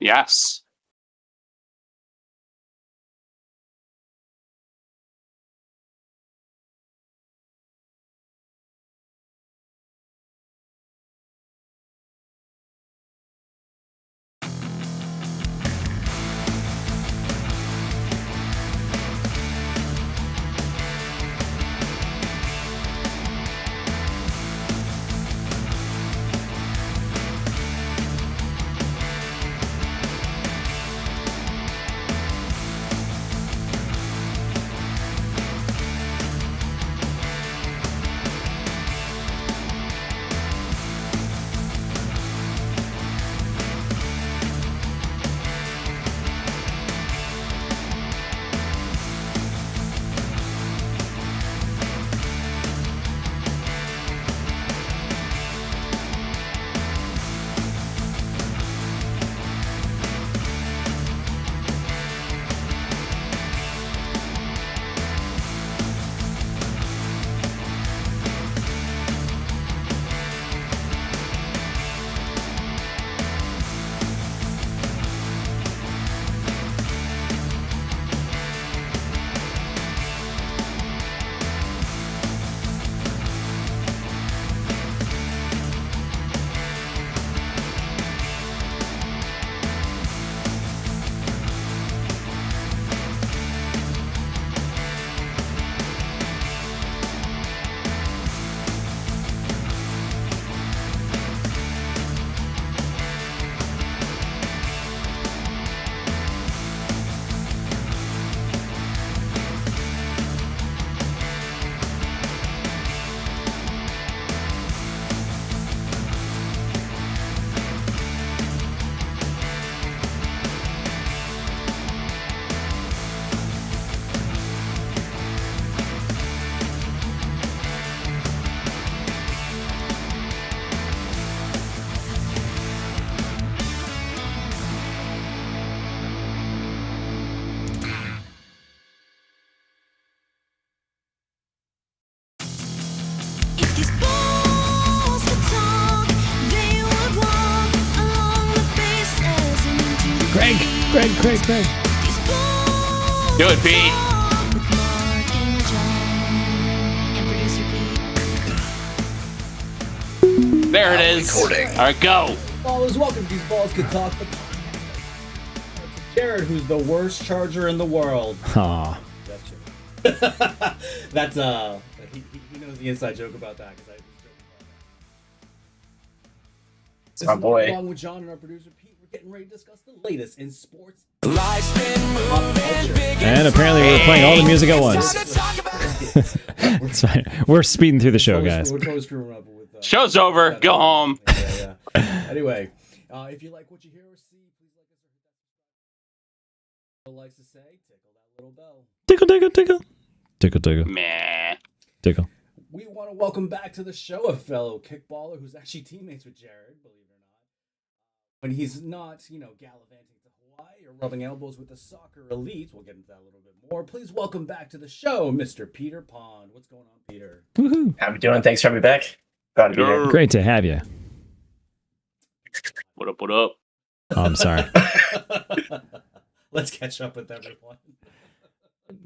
Yes. Craig. Do it, Pete. There it is. Recording. All right, go. Ballers, welcome to These Balls Could Talk. Jared, who's the worst charger in the world. Aw. That's true. That's he knows the inside joke about that because I just joked about that. This My is boy. Along with John and our producer Pete, we're getting ready to discuss the latest in sports. And apparently we're playing all the music at once. It's fine. We're speeding through the show, guys. We're totally screwing up with. Show's over. Go home. Yeah. Anyway, if you like what you hear or see, please like us or hit that. Likes to say, tickle that little bell. Tickle. Meh. Tickle. We want to welcome back to the show a fellow kickballer who's actually teammates with Jared, believe it or not. When he's not, gallivanting to Hawaii or rubbing elbows with the soccer elites, we'll get into that a little bit more. Please welcome back to the show, Mr. Peter Pond. What's going on, Peter? Woohoo. How you doing? Thanks for having me back. Glad to be here. Great to have you. What up? What up? Oh, I'm sorry. Let's catch up with everyone.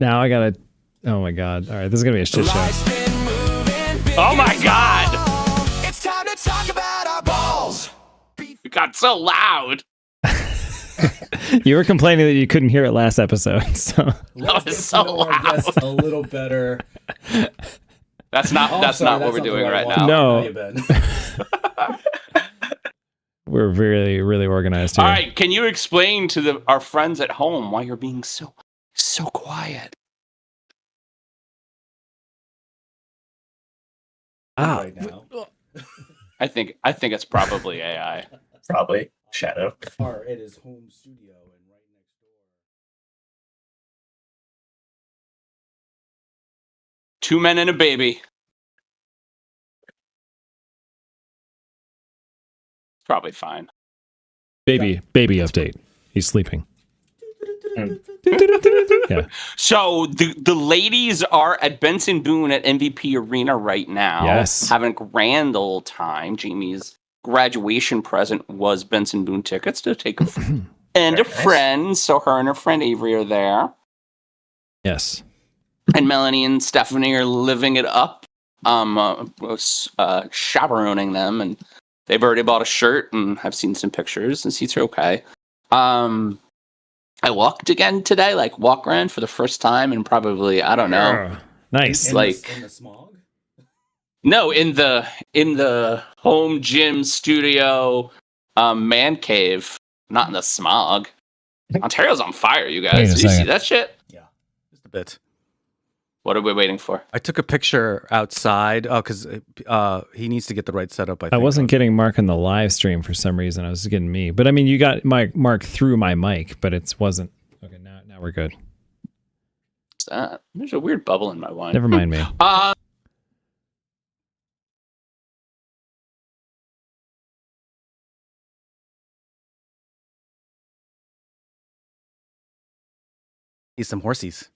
Now I gotta. Oh my god. All right, this is gonna be a shit show. Oh my God! It's time to talk about our balls. It got so loud. You were complaining that you couldn't hear it last episode, so. Let's get so to know our guest a little better. That's not. Oh, that's sorry, not what we're the doing right one. now. No. How you been? We're really, really organized here. All right. Can you explain to our friends at home why you're being so quiet? Right now. I think it's probably AI. Probably. Shadow. Are at his home studio and right next door. Two men and a baby. Probably fine. Baby update. He's sleeping. Yeah. So the ladies are at Benson Boone at MVP Arena right now. Yes. Having a grand old time. Jamie's graduation present was Benson Boone tickets to take a friend and a Very nice. friend. So her and her friend Avery are there. Yes. And Melanie and Stephanie are living it up. Chaperoning them, and they've already bought a shirt, and I've seen some pictures, and seats are okay. I walked again today, like walk around for the first time in probably, I don't know. Nice. In Like- the smog. No, in the home gym studio man cave, not in the smog. Ontario's on fire, you Wait a guys. Did you see second. that shit? Yeah, just a bit. What are we waiting for? I took a picture outside. Oh, because he needs to get the right setup. I I think. wasn't getting Mark on the live stream for some reason. I was getting me. But I mean, you got Mark through my mic, but it wasn't. Okay, now we're good. What's that? There's a weird bubble in my wine. Never mind me. Need some horsies.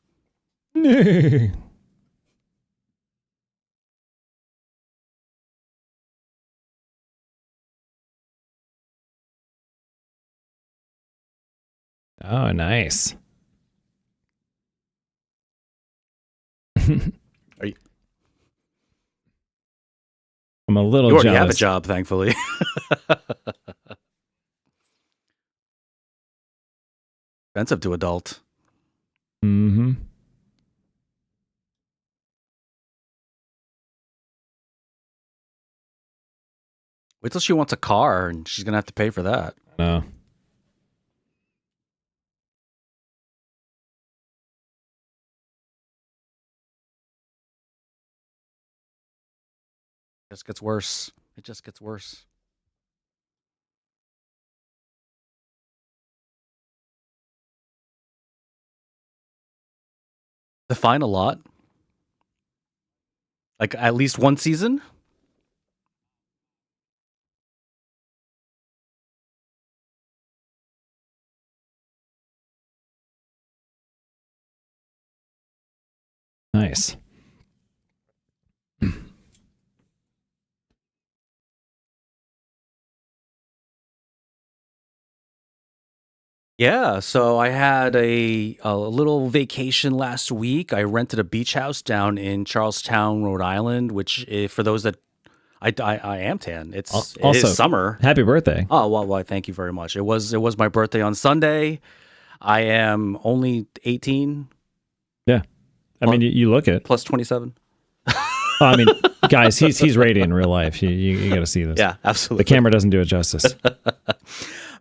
Oh, nice. Are you? I'm a little You already jealous. have a job, thankfully. Expensive to adult. Mm-hmm. Wait till she wants a car, and she's gonna have to pay for that. No. It just gets worse. It just gets worse. Define a lot. Like at least one season. Nice. Yeah, so I had a little vacation last week. I rented a beach house down in Charlestown, Rhode Island, which for those that I am tan. It Also- is summer. Happy birthday. Oh, well, thank you very much. It was my birthday on Sunday. I am only 18 Yeah. I mean, you look it. plus 27. Oh, I mean, guys, he's radiant in real life. You got to see this. Yeah, The absolutely. camera doesn't do it justice.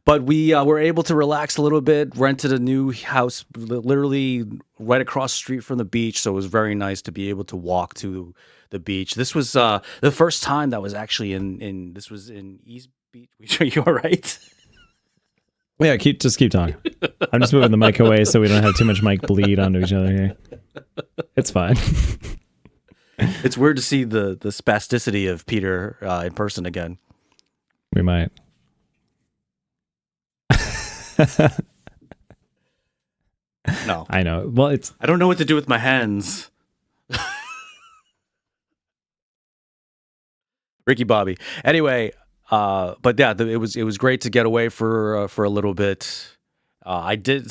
But we were able to relax a little bit, rented a new house literally right across the street from the beach. So it was very nice to be able to walk to the beach. This was the first time that was actually this was in East Beach. Are you all right? Yeah, just keep talking. I'm just moving the mic away so we don't have too much mic bleed onto each other here. It's fine. It's weird to see the spasticity of Peter in person again. We might. No, I know. Well, I don't know what to do with my hands. Ricky Bobby. Anyway, but yeah, it was great to get away for a little bit. I did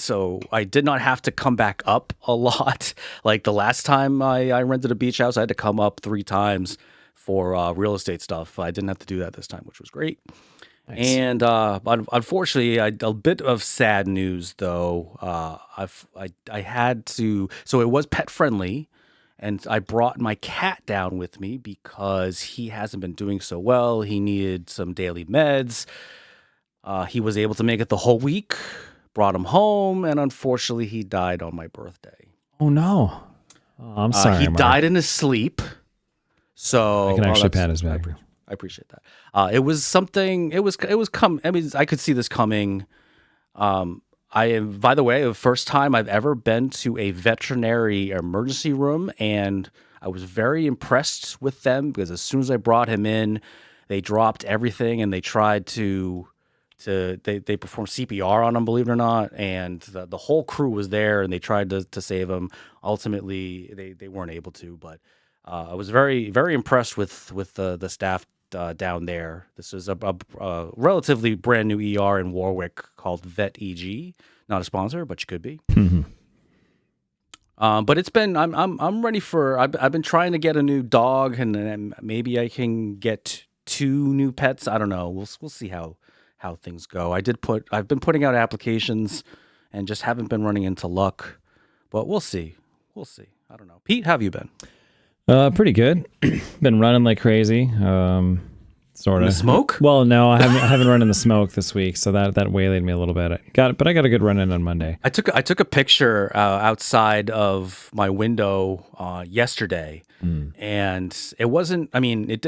not have to come back up a lot. Like the last time I rented a beach house, I had to come up 3 times for real estate stuff. I didn't have to do that this time, which was great. Nice. And unfortunately, a bit of sad news though. I had to. So it was pet friendly, and I brought my cat down with me because he hasn't been doing so well. He needed some daily meds. He was able to make it the whole week. Brought him home, and unfortunately, he died on my birthday. Oh no. Oh, I'm sorry. He Mark. died in his sleep. So I can actually that's- pat his back. I appreciate that. It was something. It was I mean, I could see this coming. I am, by the way, the first time I've ever been to a veterinary emergency room, and I was very impressed with them because as soon as I brought him in, they dropped everything and they tried to they performed CPR on him, believe it or not, and the whole crew was there and they tried to save him. Ultimately, they weren't able to, but I was very very impressed with the staff down there. This is a relatively brand new ER in Warwick called Vet EG. Not a sponsor, but you could be. But it's been I'm ready for. I've been trying to get a new dog, and maybe I can get 2 new pets. I don't know. We'll see how things go. I've been putting out applications, and just haven't been running into luck. But we'll see. I don't know. Pete, how have you been? Pretty good. Been running like crazy. Sort of. The smoke? Well, no, I haven't run in the smoke this week, so that waylaid me a little bit. But I got a good run in on Monday. I took a picture outside of my window yesterday, and it wasn't. I mean,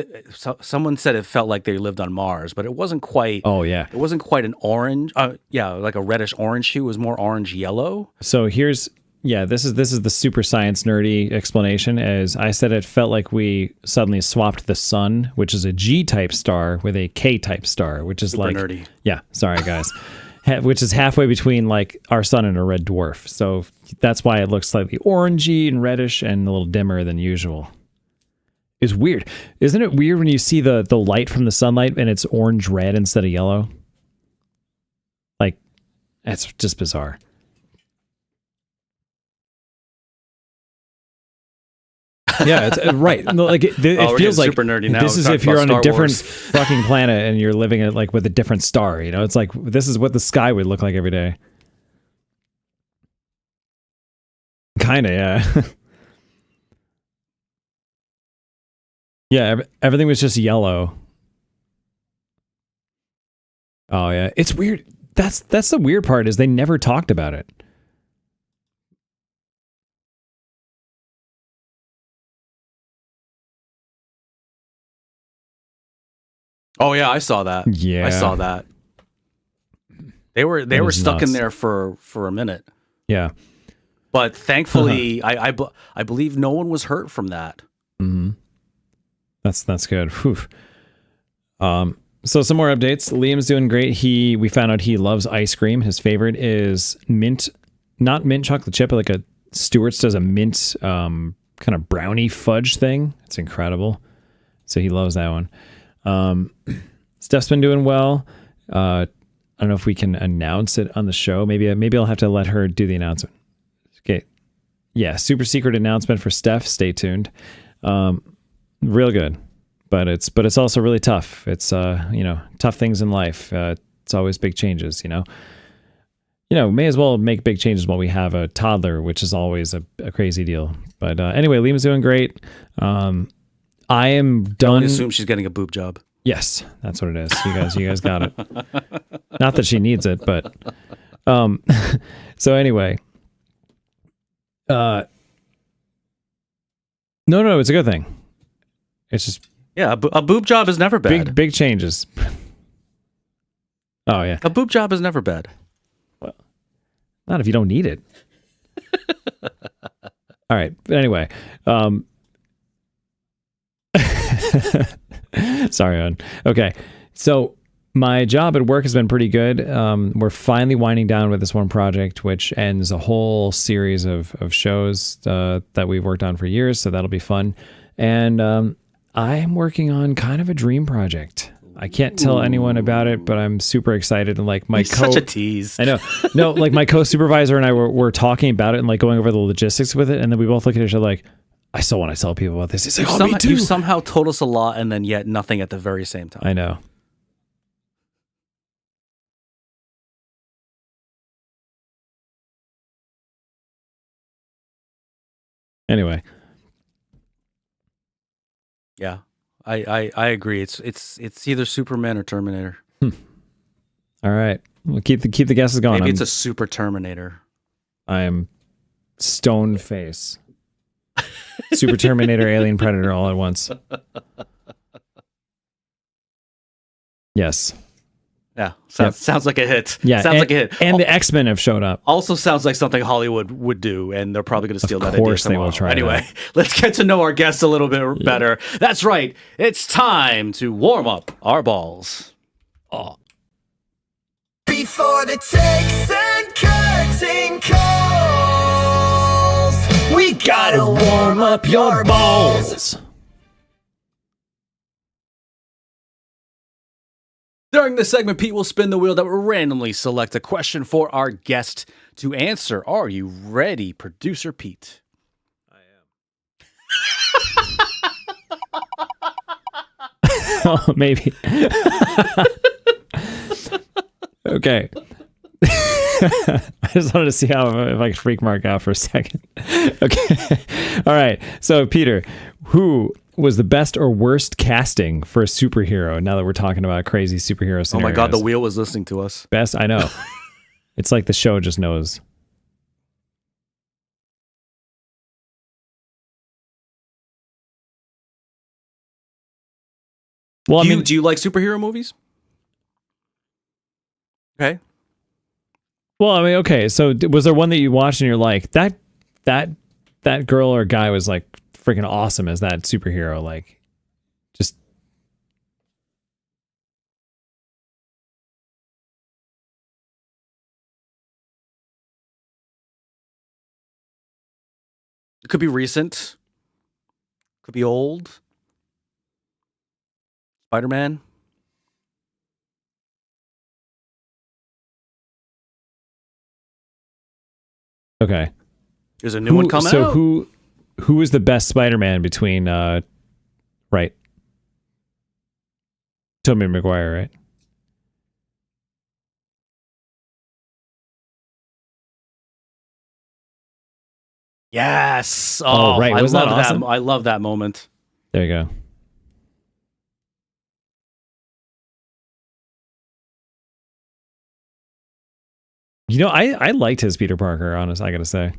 someone said it felt like they lived on Mars, but it wasn't quite. Oh yeah, it wasn't quite an orange. Like a reddish orange hue. It was more orange yellow. So this is the super science nerdy explanation. As I said, it felt like we suddenly swapped the sun, which is a G-type star, with a K-type star, which is super like nerdy. Yeah, sorry guys, which is halfway between like our sun and a red dwarf. So that's why it looks slightly orangey and reddish and a little dimmer than usual. It's weird, isn't it weird when you see the light from the sunlight and it's orange red instead of yellow? Like, that's just bizarre. Yeah, it's right. No, like it feels like super nerdy now. This is if you're on a different fucking planet and you're living it like with a different star. You know, it's like this is what the sky would look like every day. Kind of, yeah. Yeah, everything was just yellow. Oh yeah, it's weird. That's the weird part is they never talked about it. Oh yeah, I saw that. Yeah, I saw that. They were stuck nuts. in there for a minute. Yeah, but thankfully, I believe no one was hurt from that. Mm-hmm. That's good. Whew. So some more updates. Liam's doing great. We found out he loves ice cream. His favorite is mint, not mint chocolate chip, but like a Stewart's does a mint kind of brownie fudge thing. It's incredible. So he loves that one. Steph's been doing well. I don't know if we can announce it on the show. Maybe I'll have to let her do the announcement. Okay. Yeah, super secret announcement for Steph. Stay tuned. Real good. But it's also really tough. It's tough things in life. It's always big changes, may as well make big changes while we have a toddler, which is always a crazy deal. But anyway, Liam's doing great. I am done. I assume she's getting a boob job. Yes, that's what it is. You guys got it. Not that she needs it, but so anyway. No, it's a good thing. It's just a boob job is never bad. Big changes. Oh yeah, a boob job is never bad. Well, not if you don't need it. All right, but anyway. Sorry, hon. Okay, so my job at work has been pretty good. We're finally winding down with this one project, which ends a whole series of shows that we've worked on for years. So that'll be fun. And I'm working on kind of a dream project. I can't tell anyone about it, but I'm super excited. And like such a tease. I know. No, like my co-supervisor and I were talking about it and like going over the logistics with it, and then we both look at each other like, I still want to tell people about this. It's like, me too. You somehow told us a lot and then yet nothing at the very same time. I know. Anyway. Yeah, I agree. It's either Superman or Terminator. All right. We'll keep the guesses going. Maybe it's a Super Terminator. I am stone face. Super Terminator, Alien Predator all at once. Yes. Yeah. Sounds like a hit. Yeah. Sounds like a hit. And the X-Men have showed up. Also sounds like something Hollywood would do, and they're probably going to steal that idea. Of course they will try. Anyway, let's get to know our guests a little bit better. That's right. It's time to warm up our balls. Oh. ready for the takes and curtain calls. We gotta warm up your balls. During this segment, Pete will spin the wheel that will randomly select a question for our guest to answer. Are you ready, Producer Pete? Oh, maybe. Okay. I just wanted to see if I could freak Mark out for a second. Okay. All right. So, Peter, who was the best or worst casting for a superhero? Now that we're talking about crazy superhero scenarios. Oh my God, the wheel was listening to us. Best, I know. It's like the show just knows. Well, Do you like superhero movies? Okay. Well, I mean, okay. So, was there one that you watched and you're like, that girl or guy was like freaking awesome as that superhero? Like, just. It could be recent. Could be old. Spider-Man. Okay. There's a new one coming out. So who is the best Spider-Man between right? Tobey Maguire, right? Yes. Oh, right. I Wasn't that love awesome? that. I love that moment. There you go. You know, I liked his Peter Parker, honest, I gotta say.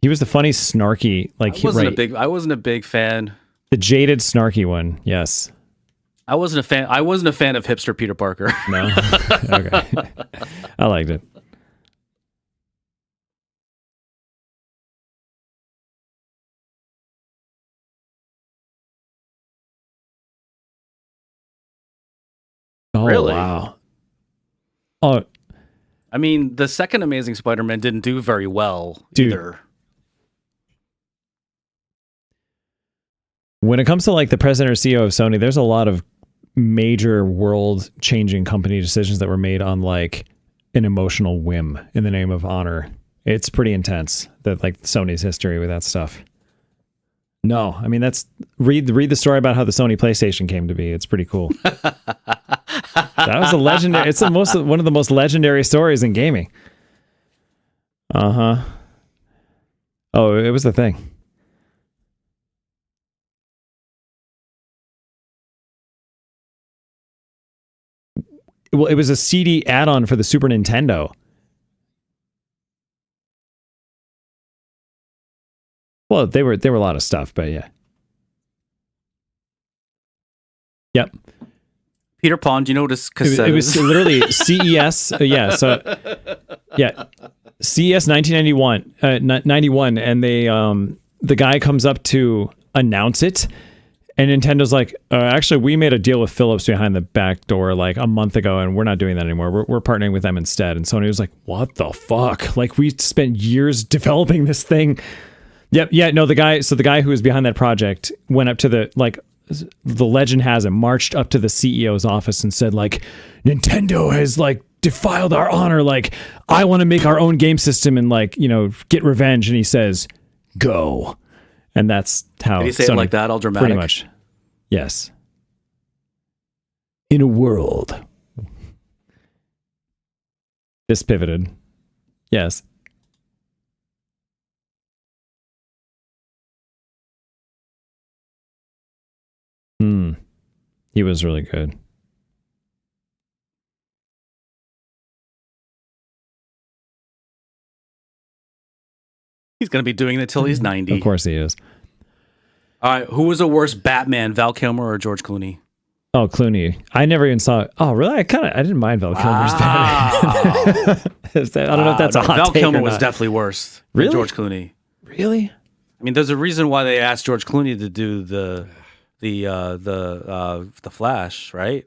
He was the funny, snarky, like I wasn't a big fan. the jaded, snarky one. Yes. I wasn't a fan of hipster Peter Parker. No. Okay. I liked it. Oh, Really? wow. Oh, I mean, the second Amazing Spider-Man didn't do very well Dude. either. when it comes to like the president or CEO of Sony, there's a lot of major world-changing company decisions that were made on like an emotional whim in the name of honor. It's pretty intense, that like Sony's history with that stuff. No, I mean read the story about how the Sony PlayStation came to be. It's pretty cool. That was a legendary. It's one of the most legendary stories in gaming. Oh, it was the thing. Well, it was a CD add-on for the Super Nintendo. Well, they were a lot of stuff, but yeah. Yep. Peter Pond, you know what his cassette It was literally CES. Yeah. So, yeah. CES 1991, 91. And they, the guy comes up to announce it. And Nintendo's like, actually, we made a deal with Philips behind the back door like a month ago, and we're not doing that anymore. We're partnering with them instead. And Sony was like, what the fuck? Like, we spent years developing this thing. Yep. Yeah. No, the guy who was behind that project went up to the legend has him marched up to the CEO's office and said like, Nintendo has like defiled our honor. Like, I want to make our own game system and like, get revenge. And he says, go. And that's how. Did he say Sony, it like that, all dramatic? Pretty much. Yes. In a world. This pivoted. Yes. He was really good. He's going to be doing it till he's 90. Of course he is. All right, who was the worst Batman, Val Kilmer or George Clooney? Oh, Clooney. I never even saw it. Oh, really? I didn't mind Val Kilmer's Batman. I don't know if that's a hot Val take Kilmer or was not. definitely worse Really? than George Clooney. Really? I mean, there's a reason why they asked George Clooney to do the Flash, right?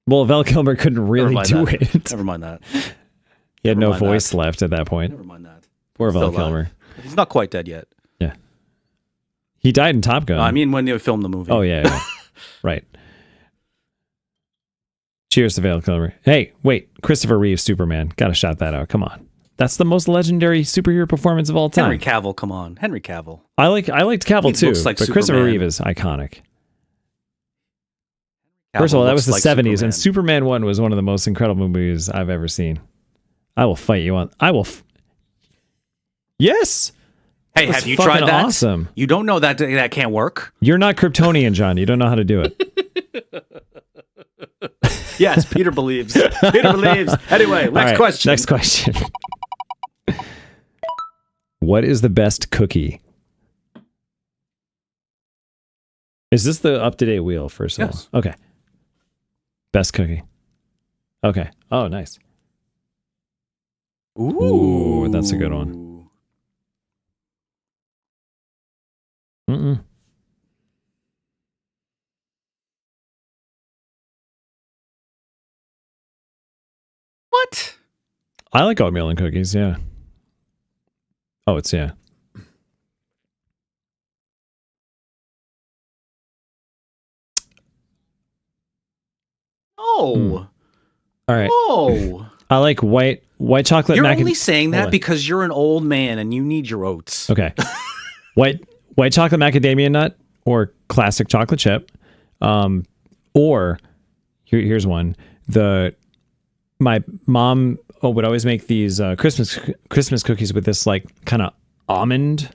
Well, Val Kilmer couldn't really do it. Never mind that. He had Never no mind voice that. left at that point. Never mind that. Poor Still Val alive. Kilmer. He's not quite dead yet. Yeah. He died in Top Gun. I mean, when they filmed the movie. Oh, yeah. Right. Cheers to Val Kilmer. Hey, wait. Christopher Reeve, Superman. Gotta shout that out. Come on. That's the most legendary superhero performance of all time. Henry Cavill, come on. Henry Cavill. I liked Cavill He too, looks like but Christopher Superman. Reeve is iconic. Cavill First of all, that was looks the like 70s, and Superman 1 was one of the most incredible movies I've ever seen. I will fight you on. Yes! Hey, That's have you fucking tried that? awesome. You don't know that that can't work? You're not Kryptonian, John. You don't know how to do it. Yes, Peter believes. Peter believes. Anyway, All right, question. Next question. What is the best cookie? Is this the up-to-date wheel, first of Yes. all? Okay. Best cookie. Okay. Oh, nice. Ooh, that's a good one. Mm-mm. What? I like oatmeal and cookies, yeah. Oh, it's, yeah. No. All right. No. I like white chocolate You're mac only and saying Hold that on. because you're an old man and you need your oats. Okay. white chocolate macadamia nut or classic chocolate chip. Or here's one. My mom would always make these Christmas cookies with this like kind of almond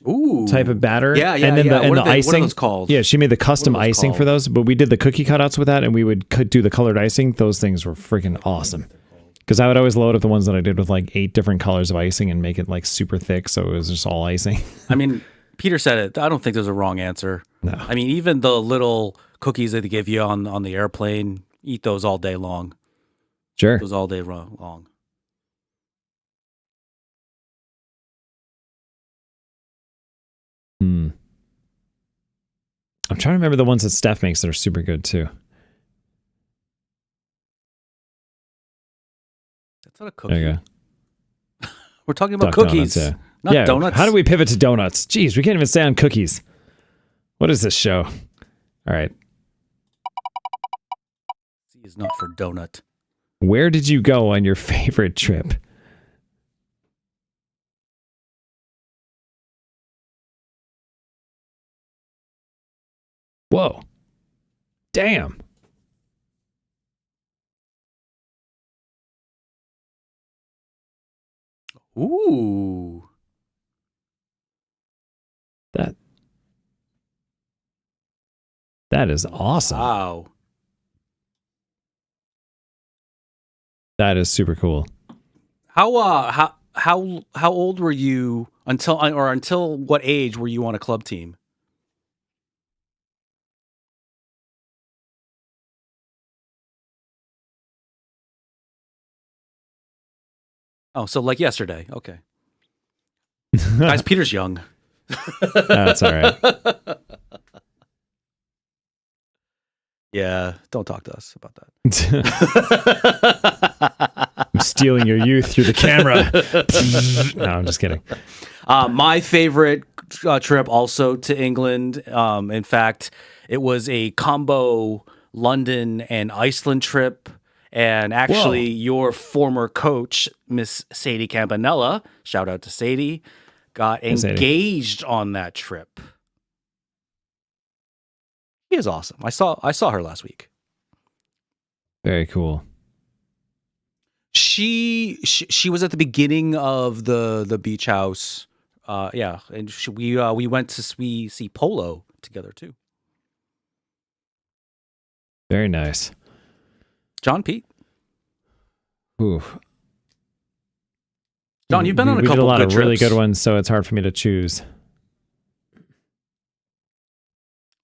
Ooh. type of batter. Yeah, yeah, and then yeah. the What are icing. those called? Yeah, she made the custom What are those icing for called? those, but we did the cookie cutouts with that, and we would do the colored icing. Those things were freaking awesome. Because I would always load up the ones that I did with like 8 different colors of icing and make it like super thick, so it was just all icing. I mean, Peter said it. I don't think there's a wrong answer. No. I mean, even the little cookies that they give you on the airplane, eat those all day long. Sure. Those all day long. I'm trying to remember the ones that Steph makes that are super good too. That's not a cookie. There you go. We're talking about Duck cookies, donuts, not yeah. donuts. How do we pivot to donuts? Jeez, we can't even stay on cookies. What is this show? All right. C is not for donut. Where did you go on your favorite trip? Whoa. Damn. Ooh. That is awesome. Wow. That is super cool. How old were you until what age were you on a club team? Oh, so like yesterday. Okay. Guys, Peter's young. That's all right. Yeah, don't talk to us about that. I'm stealing your youth through the camera. No, I'm just kidding. My favorite trip also to England. In fact, it was a combo London and Iceland trip. And actually, your former coach, Miss Sadie Campanella, shout out to Sadie, got engaged on that trip. She is awesome. I saw her last week. Very cool. She was at the beginning of the beach house. Yeah, and we went to see polo together too. Very nice. John Pete. Ooh. John, you've been on a we couple did a lot good of really trips. good ones, so it's hard for me to choose.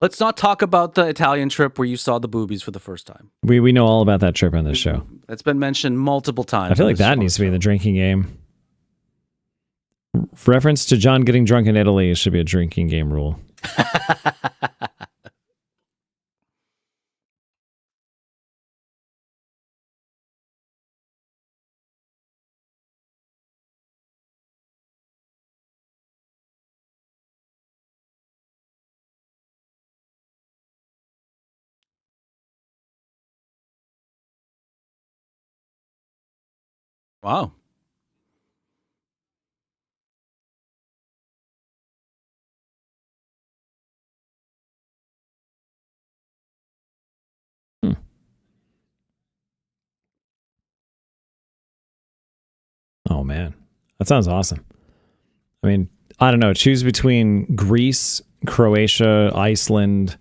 Let's not talk about the Italian trip where you saw the boobies for the first time. We know all about that trip on this show. It's been mentioned multiple times. I feel on like this that needs to be in the show. drinking game. Reference to John getting drunk in Italy should be a drinking game rule. Wow. Oh man, that sounds awesome. I mean, I don't know. Choose between Greece, Croatia, Iceland,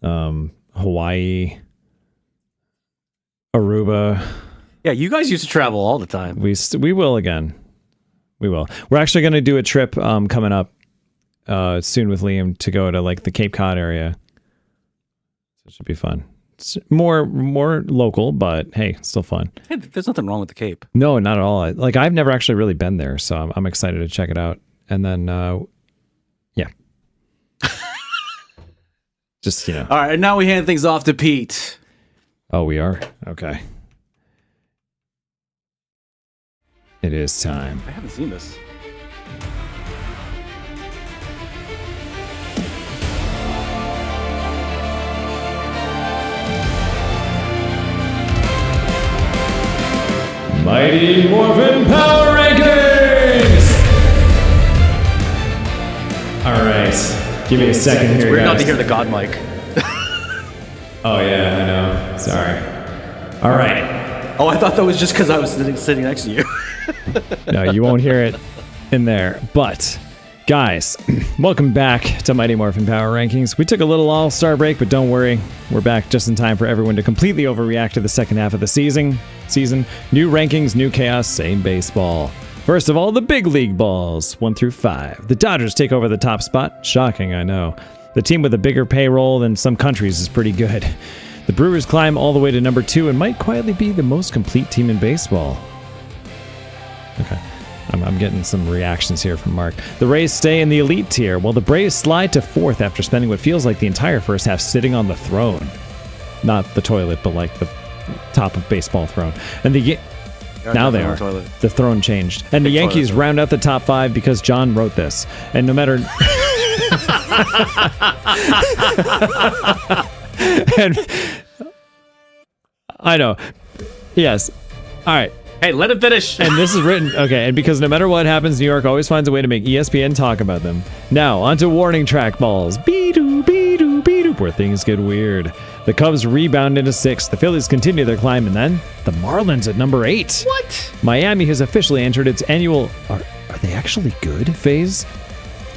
Hawaii, Aruba. Yeah, you guys used to travel all the time. We will again. We will. We're actually going to do a trip coming up soon with Liam to go to like the Cape Cod area. So it should be fun. It's more local, but hey, still fun. Hey, there's nothing wrong with the Cape. No, not at all. Like I've never actually really been there, so I'm excited to check it out. And then, yeah, just All right, and now we hand things off to Pete. Oh, we are? Okay. It is time. I haven't seen this. Mighty Morphin Power Rankings! All right. Give me a second here, We're guys. not to hear the God mic. Oh, yeah, I know. Sorry. All right. Oh, I thought that was just because I was sitting next to you. No, you won't hear it in there. But, guys, welcome back to Mighty Morphin Power Rankings. We took a little all-star break, but don't worry. We're back just in time for everyone to completely overreact to the second half of the season. New rankings, new chaos, same baseball. First of all, the big league balls, 1 through 5. The Dodgers take over the top spot. Shocking, I know. The team with a bigger payroll than some countries is pretty good. The Brewers climb all the way to number 2 and might quietly be the most complete team in baseball. Okay. I'm getting some reactions here from Mark. The Rays stay in the elite tier, while the Braves slide to 4th after spending what feels like the entire first half sitting on the throne. Not the toilet, but like the top of baseball throne. And now they are. The throne changed. And the Yankees round out the top 5 because John wrote this. And no matter... and I know. Yes. All right. Hey, let him finish. And this is written, okay, and because no matter what happens, New York always finds a way to make ESPN talk about them. Now, onto warning track balls. Be-doo, be-doo, be-doo, where things get weird. The Cubs rebound into 6th. The Phillies continue their climb, and then the Marlins at number 8. What? Miami has officially entered its annual, are they actually good phase?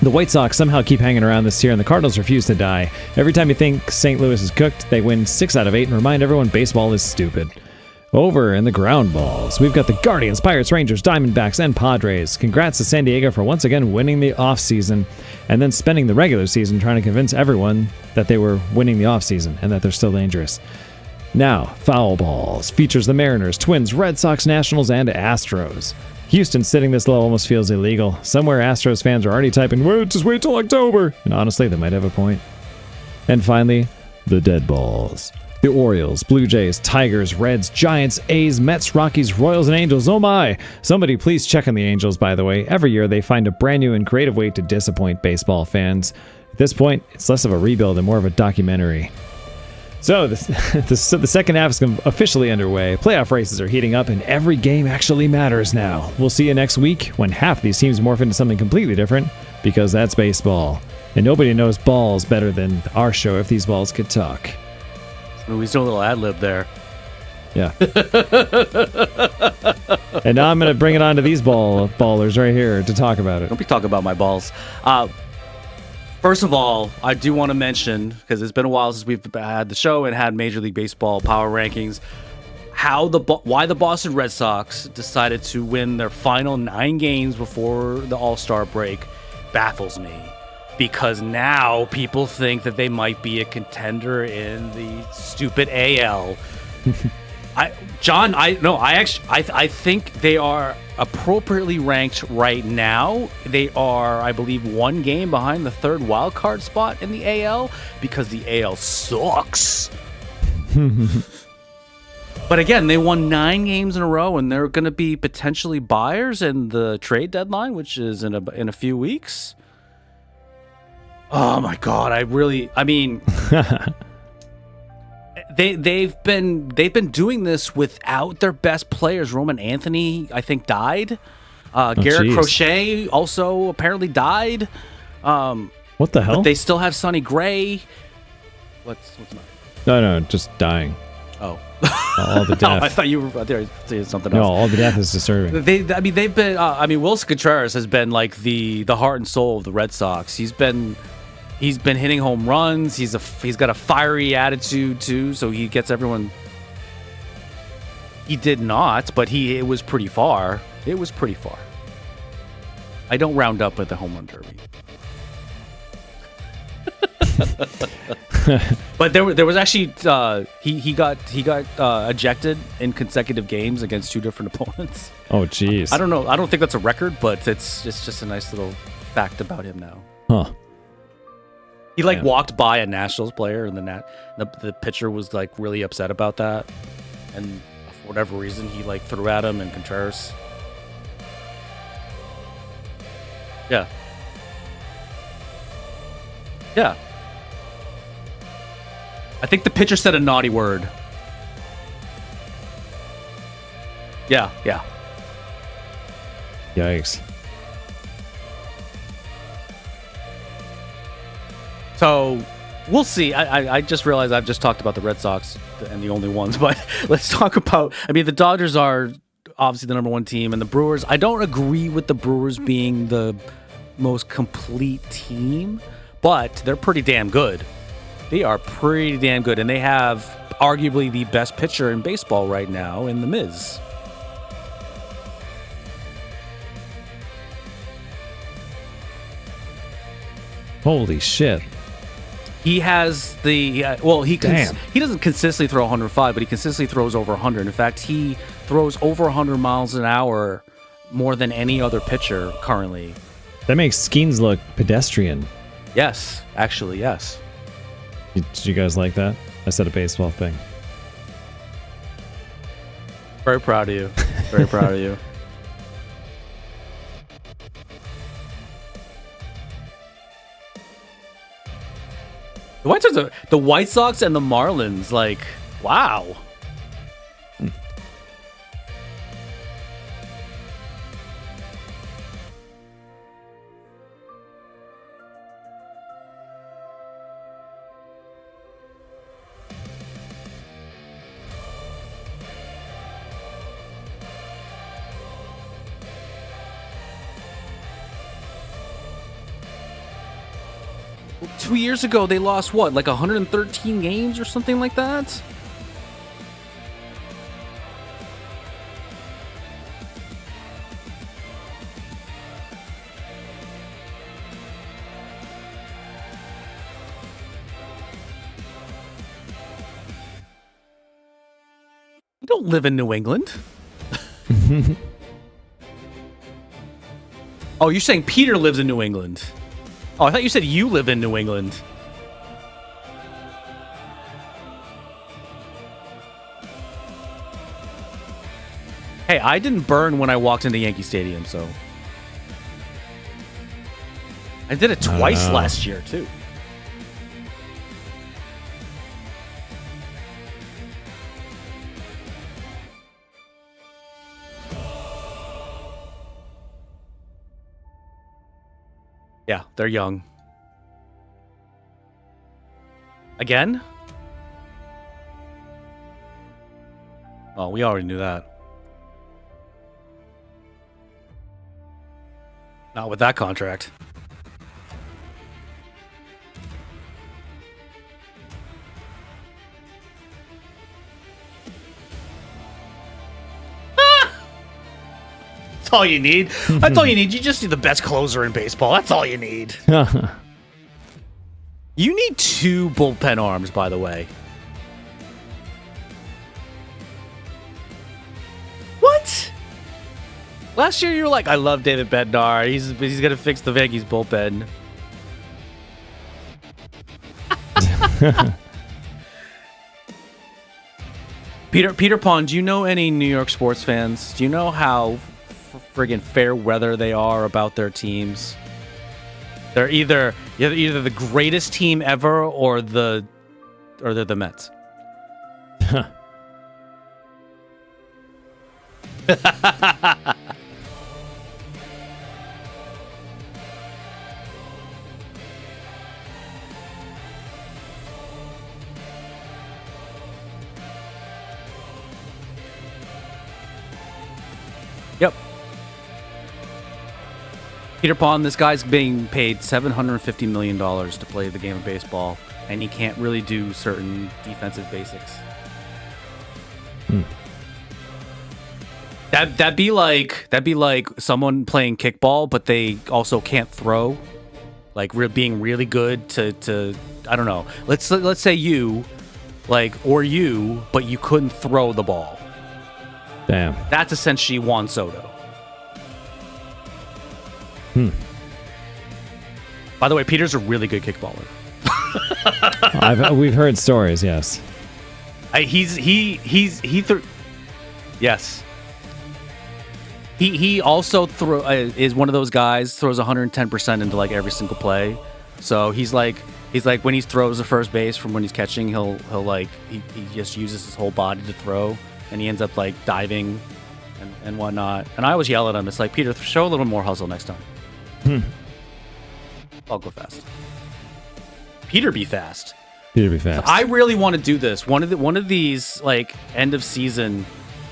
The White Sox somehow keep hanging around this tier, and the Cardinals refuse to die. Every time you think St. Louis is cooked, they win 6 out of 8 and remind everyone baseball is stupid. Over in the ground balls, we've got the Guardians, Pirates, Rangers, Diamondbacks, and Padres. Congrats to San Diego for once again winning the offseason and then spending the regular season trying to convince everyone that they were winning the offseason and that they're still dangerous. Now, foul balls features the Mariners, Twins, Red Sox, Nationals, and Astros. Houston sitting this low almost feels illegal. Somewhere Astros fans are already typing, well, just wait till October. And honestly, they might have a point. And finally, the dead balls. The Orioles, Blue Jays, Tigers, Reds, Giants, A's, Mets, Rockies, Royals, and Angels. Oh my! Somebody please check on the Angels, by the way. Every year they find a brand new and creative way to disappoint baseball fans. At this point, it's less of a rebuild and more of a documentary. So the second half is officially underway. Playoff races are heating up and every game actually matters now. We'll see you next week when half these teams morph into something completely different because that's baseball. And nobody knows balls better than our show If These Balls Could Talk. We still a little ad lib there. Yeah. And now I'm going to bring it on to these ballers right here to talk about it. Don't be talking about my balls. First of all, I do want to mention, because it's been a while since we've had the show and had Major League Baseball power rankings, why the Boston Red Sox decided to win their final 9 games before the All-Star break baffles me. Because now people think that they might be a contender in the stupid AL. I think they are appropriately ranked right now. They are, I believe, 1 game behind the 3rd wild card spot in the AL because the AL sucks. But again, they won 9 games in a row, and they're going to be potentially buyers in the trade deadline, which is in a few weeks. Oh my God, I mean, they've been doing this without their best players. Roman Anthony, I think, died. Garrett geez. Crochet also apparently died. What the hell? But they still have Sonny Gray. What's not? No, just dying. Oh. All the Oh, I death. thought you were there saying something No, else. all the death is disturbing. They've been. Wilson Contreras has been like the heart and soul of the Red Sox. He's been hitting home runs. He's got a fiery attitude too, so he gets everyone. He did not, but it was pretty far. It was pretty far. I don't round up at the home run derby. But there was actually he got ejected in consecutive games against two different opponents. Oh, jeez. I don't know. I don't think that's a record, but it's just a nice little fact about him now. Huh. He walked by a Nationals player, and the pitcher was like really upset about that, and for whatever reason he threw at him, and Contreras. Yeah. Yeah. I think the pitcher said a naughty word. Yeah. Yikes. So we'll see. I just realized I've just talked about the Red Sox and the only ones, but let's talk about. The Dodgers are obviously the number one team, and the Brewers. I don't agree with the Brewers being the most complete team, but they're pretty damn good. They are pretty damn good, and they have arguably the best pitcher in baseball right now in The Miz. Holy shit. He has the he doesn't consistently throw 105, but he consistently throws over 100. In fact, he throws over 100 miles an hour more than any other pitcher currently. That makes Skeens look pedestrian. Yes, actually, yes. Did you guys like that? I said a baseball thing. Very proud of you. Very proud of you. The White Sox and the Marlins, wow. Two years ago, they lost 113 games or something like that? You don't live in New England. Oh, you're saying Peter lives in New England. Oh, I thought you said you live in New England. Hey, I didn't burn when I walked into Yankee Stadium, so. I did it twice last year, too. Yeah, they're young. Again? Oh, we already knew that. Not with that contract. That's all you need. That's all you need. You just need the best closer in baseball. That's all you need. You need 2 bullpen arms, by the way. What? Last year you were like, I love David Bednar. He's gonna fix the Yankees bullpen. Peter Pond, do you know any New York sports fans? Do you know how friggin' fair weather they are about their teams? They're either the greatest team ever or they're the Mets. Yep. Peter Pan, this guy's being paid $750 million to play the game of baseball, and he can't really do certain defensive basics. That'd be like someone playing kickball, but they also can't throw. Like being really good to I don't know. Let's say you, or you, but you couldn't throw the ball. Damn. That's essentially Juan Soto. By the way, Peter's a really good kickballer. We've heard stories, yes. Yes. He also is one of those guys, throws 110% into like every single play. So he's like when he throws the first base from when he's catching, he'll he just uses his whole body to throw, and he ends up like diving and whatnot. And I always yell at him. It's like, Peter, show a little more hustle next time. I'll go fast. Peter be fast. Peter be fast. I really want to do this. One of these like end of season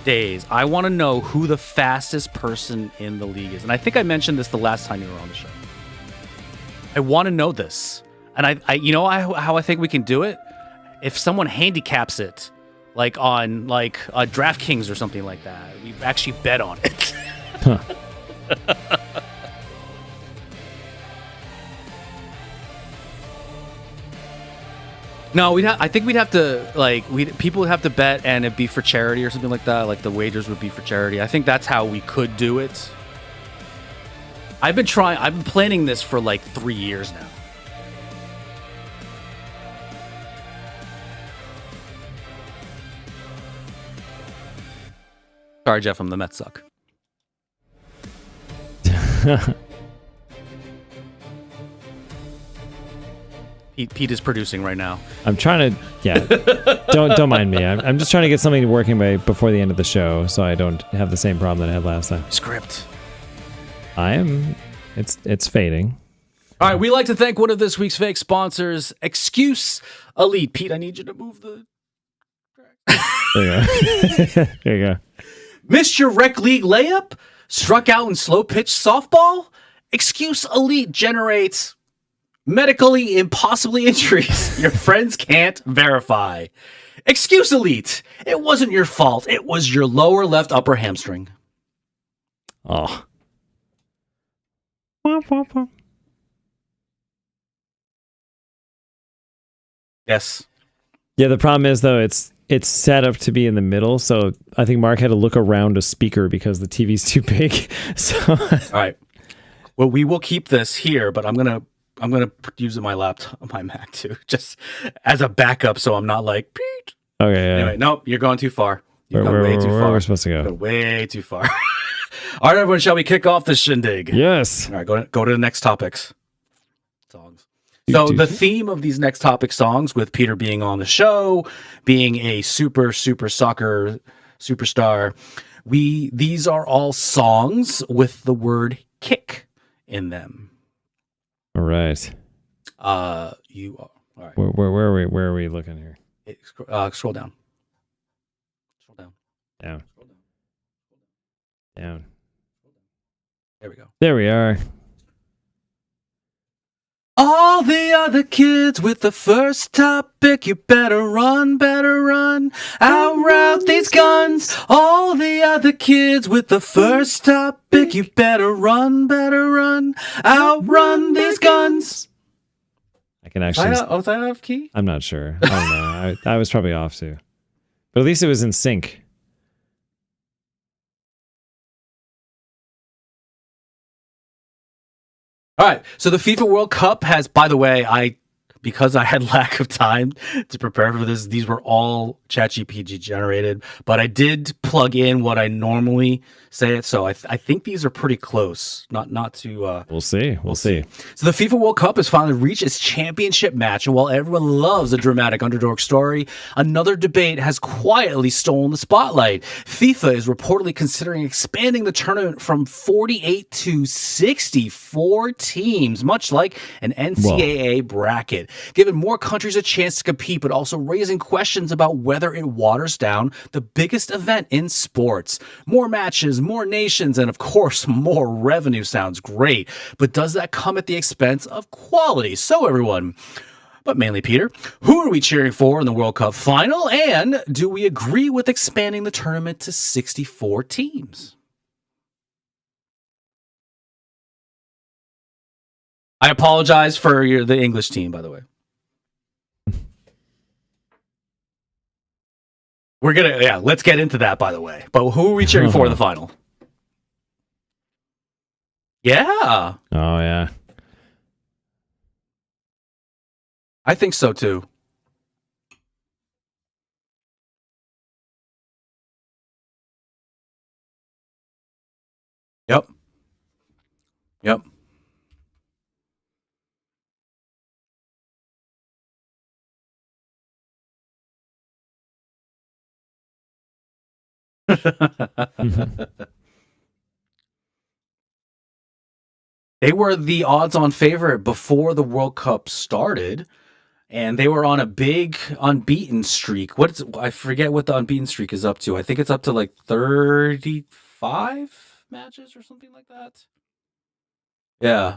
days. I want to know who the fastest person in the league is. And I think I mentioned this the last time you were on the show. I want to know this. And how I think we can do it? If someone handicaps it, like on DraftKings or something like that, we actually bet on it. No, I think we'd have to people would have to bet, and it'd be for charity or something like that. Like the wagers would be for charity. I think that's how we could do it. I've been planning this for like 3 years now. Sorry, Jeff, I'm the Mets suck. Pete is producing right now. I'm trying to, don't mind me. I'm just trying to get something working before the end of the show, so I don't have the same problem that I had last time. Script. It's fading. All right, we like to thank one of this week's fake sponsors, Excuse Elite. Pete, I need you to move the... There you go. There you go. Missed your rec league layup? Struck out in slow pitch softball? Excuse Elite generates medically impossibly injuries your friends can't verify. Excuse Elite. It wasn't your fault. It was your lower left upper hamstring. Oh. Yes. Yeah, the problem is though it's set up to be in the middle, so I think Mark had to look around a speaker because the TV's too big. So all right. Well, we will keep this here, but I'm gonna use my laptop, my Mac too, just as a backup, so I'm not like Pete. Okay. Yeah. Anyway, nope, you're going too far. You've gone way too far. Where are we supposed to go? Way too far. All right, everyone, shall we kick off this shindig? Yes. All right, go to the next topics. Songs. So the theme of these next topic songs, with Peter being on the show, being a super soccer superstar, these are all songs with the word kick in them. All right. You are all right. Where are we looking here? Scroll down. Down. There we go. There we are. All the other kids with the first topic, you better run, outroute these guns. All the other kids with the first topic, you better run, outrun these guns. I can actually... Was I off key? I'm not sure. I don't know. I was probably off too. But at least it was in sync. All right, so the FIFA World Cup has, by the way, I because I had lack of time to prepare for this, these were all ChatGPT generated, but I did plug in what I normally say it. So I think these are pretty close. Not to. We'll see. We'll see. So the FIFA World Cup has finally reached its championship match, and while everyone loves a dramatic underdog story, another debate has quietly stolen the spotlight. FIFA is reportedly considering expanding the tournament from 48 to 64 teams, much like an NCAA bracket, giving more countries a chance to compete, but also raising questions about whether it waters down the biggest event in sports. More matches, more nations, and of course, more revenue sounds great. But does that come at the expense of quality? So everyone, but mainly Peter, who are we cheering for in the World Cup final? And do we agree with expanding the tournament to 64 teams? I apologize for the English team, by the way. Let's get into that, by the way. But who are we cheering for in the final? Yeah. Oh, yeah. I think so, too. Yep. They were the odds-on favorite before the World Cup started, and they were on a big unbeaten streak. I forget what the unbeaten streak is up to. I think it's up to like 35 matches or something like that. Yeah,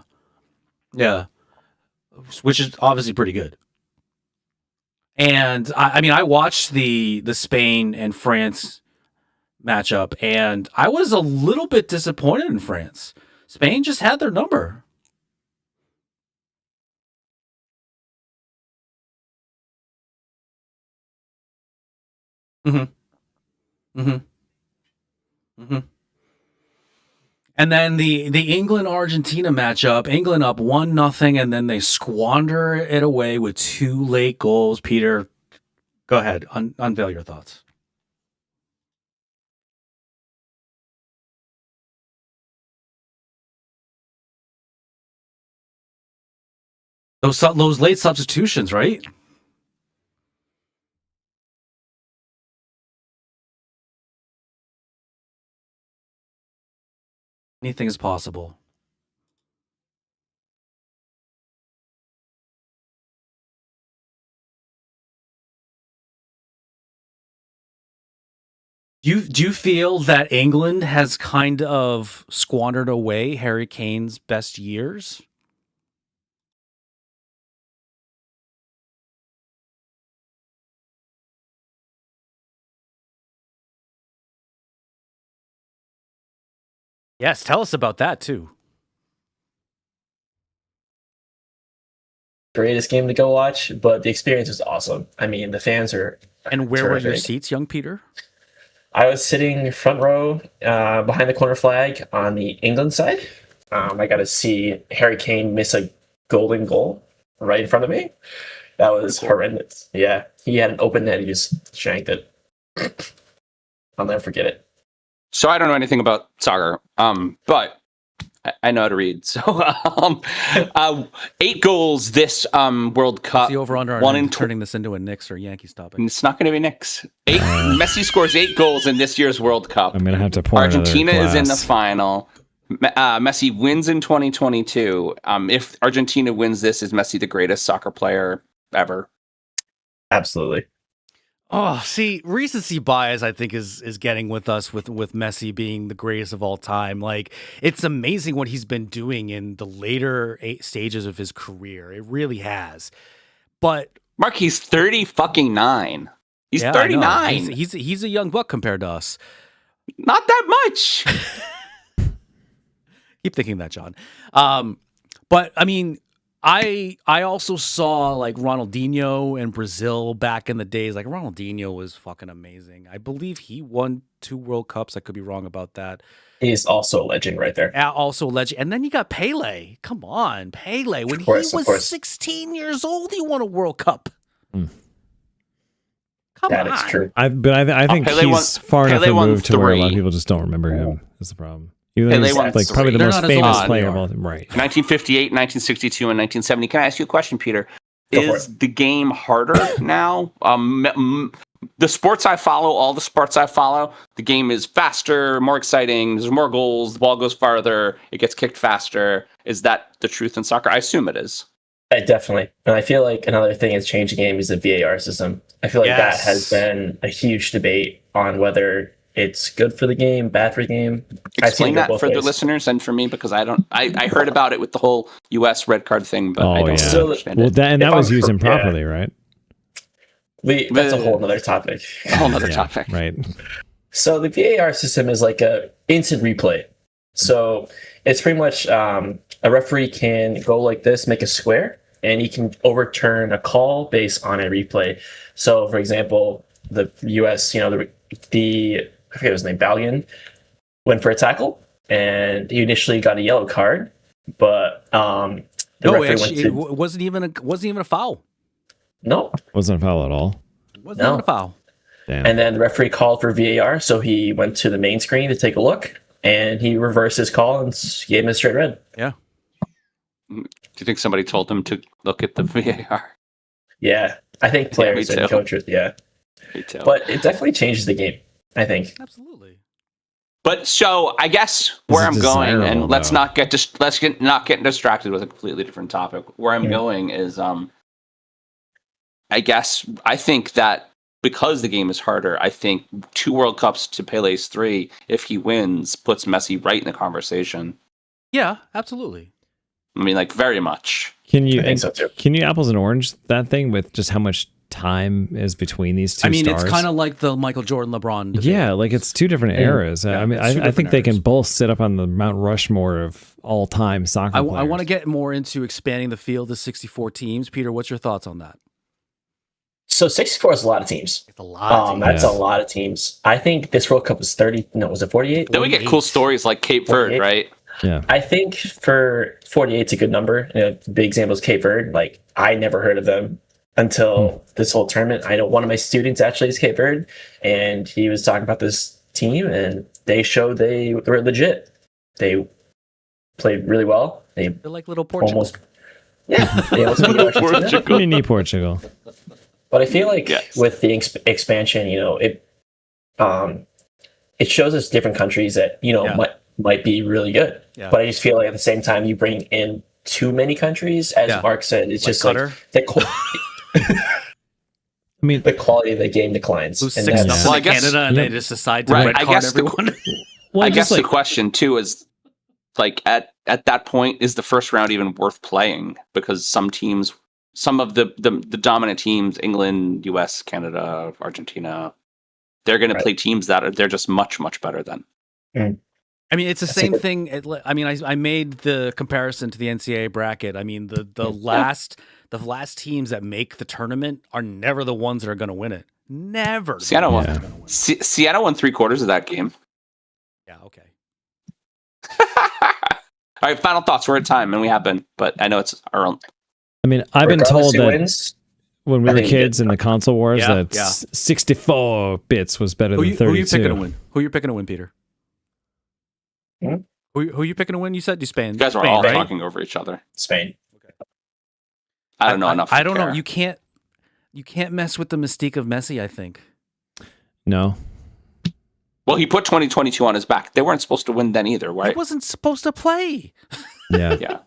which is obviously pretty good. And I mean, I watched the Spain and France matchup, and I was a little bit disappointed in France. Spain just had their number. And then the England-Argentina matchup, England up 1-0, and then they squander it away with 2 late goals. Peter, go ahead, unveil your thoughts. Those late substitutions, right? Anything is possible. Do you feel that England has kind of squandered away Harry Kane's best years? Yes, tell us about that too. Greatest game to go watch, but the experience was awesome. I mean, the fans are. And where were your terrific. seats, young Peter? I was sitting front row behind the corner flag on the England side. I got to see Harry Kane miss a golden goal right in front of me. That was horrendous. Yeah, he had an open net. He just shanked it. I'll never forget it. So I don't know anything about soccer, but I know how to read. So 8 goals this World Cup. The over under on turning this into a Knicks or Yankees topic. It's not going to be Knicks. Messi scores 8 goals in this year's World Cup. I'm going to have to pour Argentina another is in the glass. final. Messi wins in 2022. If Argentina wins this, is Messi the greatest soccer player ever? Absolutely. Oh, see, recency bias, I think, is getting with us with Messi being the greatest of all time. Like, it's amazing what he's been doing in the later stages of his career. It really has. But Mark, he's 30-fucking-9. He's yeah, 39. He's a young buck compared to us. Not that much. Keep thinking that, John. But I mean, I also saw like Ronaldinho in Brazil back in the days. Like Ronaldinho was fucking amazing. I believe he won 2 World Cups. I could be wrong about that. He's also a legend right there. Also a legend. And then you got Pele. Come on, Pele. When Of course, he of was course. 16 years old, he won a World Cup. Hmm. Come That on. is true. I think Pele he's won- far enough Pele won removed to where a lot of 3. people just don't remember him. That's the problem. Even though Pele he's won like probably the 3. most They're not as famous old as player we of are. all time. Right. 1958, 1962, and 1970. Can I ask you a question, Peter? Go for Is the game harder now? The sports I follow, all the sports I follow, the game is faster, more exciting. There's more goals. The ball goes farther. It gets kicked faster. Is that the truth in soccer? I assume it is. Definitely. And I feel like another thing that's changed the game is the VAR system. I feel like that Yes. has been a huge debate on whether it's good for the game, bad for the game. I've Explain seen it go that both for the ways. listeners and for me because I don't. I heard about it with the whole U.S. red card thing, but I Oh don't yeah. So, understand Well, it. that If was I'm used cor- improperly, right? That's a whole nother topic. A whole nother Yeah, topic. right. So the VAR system is like a instant replay. So it's pretty much a referee can go like this, make a square, and he can overturn a call based on a replay. So, for example, the U.S., the I forget his name, Balian, went for a tackle, and he initially got a yellow card, but the No, referee actually, it went to wasn't even a foul. no, Wasn't a foul at all. It wasn't No. even a foul. Damn. and then the referee called for VAR, so he went to the main screen to take a look, and he reversed his call and gave him a straight red. Yeah. Do you think somebody told him to look at the VAR? Yeah, I think players me and too. coaches, yeah, Me too. but it definitely changes the game. I think. Absolutely. But so I guess where Is I'm it going, and desirable, let's though? not get not get distracted with a completely different topic. Where I'm Yeah. going is, I guess I think that because the game is harder, I think 2 World Cups to Pele's 3, if he wins, puts Messi right in the conversation. Yeah, absolutely. I mean, like very much. Can you I think so, too. Can you apples and orange that thing with just how much time is between these two I mean, stars? it's kind of like the Michael Jordan LeBron debate. Yeah, like it's two different eras. Yeah, I mean, it's two I think different they can eras. both sit up on the Mount Rushmore of all-time soccer I players. want to get more into expanding the field to 64 teams. Peter, what's your thoughts on that? So 64 is a lot of teams. It's a lot of teams. That's Yeah. a lot of teams. I think this World Cup was 30. No, was it 48? Then we get cool stories like Cape Verde, 48. right? Yeah, I think for 48 is a good number. The big example is Cape Verde. Like, I never heard of them until this whole tournament. I know one of my students actually is Cape Verde, and he was talking about this team, and they showed they were legit. They played really well. They They're like little Portugal. almost, yeah, they almost beat Argentina. Portugal. mini Portugal. But I feel like Yes. with the expansion, it shows us different countries that Yeah. might be really good. Yeah. But I just feel like at the same time, you bring in too many countries, as Yeah. Mark said, it's Like just Qatar? like I mean, the quality of the game declines. Who's And 6 that's- nothing Well, I in guess- Canada, and Yep. they just decide to Right, red I card guess the- everyone. well, I just guess like, the question too is, like at that point, is the first round even worth playing? Because some teams, some of the dominant teams, England, U.S., Canada, Argentina, they're going Right. to play teams that they're just much better than. I mean, it's the That's a same good- thing. I mean, I made the comparison to the NCAA bracket. I mean, the last teams that make the tournament are never the ones that are going to win it. Never. the Seattle ones won. that are gonna win it. Seattle won 3/4 of that game. Yeah. Okay. All right, final thoughts. We're at time, and we have been, but I know it's our own. I mean, I've been regardless told who that wins, when we I were think kids in the console wars Yeah, that yeah. 64 bits was better Who than you 32. picking to win? Who you picking to win, Peter? Hmm? Who you picking to win? You said you Spain. You guys were Spain, all right? talking over each other. Spain. I don't know enough. I to don't know. care. You can't mess with the mystique of Messi, I think. No. Well, he put 2022 on his back. They weren't supposed to win then either, He right? wasn't supposed to play. Yeah. Yeah.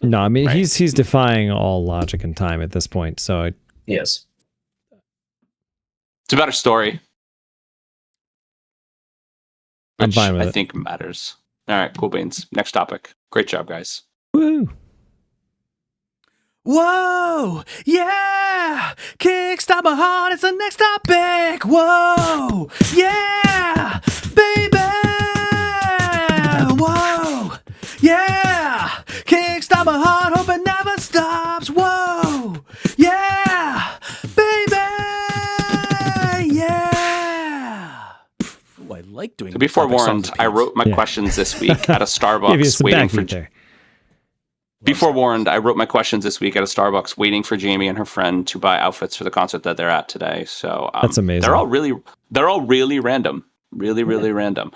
No, I mean, Right. he's defying all logic and time at this point. So Yes. It's a better story. I'm Which fine with I it. think matters. All right, cool beans. Next topic. Great job, guys. woo. Whoa! Yeah! Kickstart my heart, it's the next topic! Whoa! Yeah! Baby! Whoa! Yeah! Kickstart my heart, hope it never stops! Whoa! Yeah! Baby! Yeah! Ooh, I like doing. To be forewarned, I wrote my Yeah. questions this week at a Give you Starbucks some waiting for. backbeat there. Be forewarned, I wrote my questions this week at a Starbucks waiting for Jamie and her friend to buy outfits for the concert that they're at today. So That's amazing. They're all really random, really random.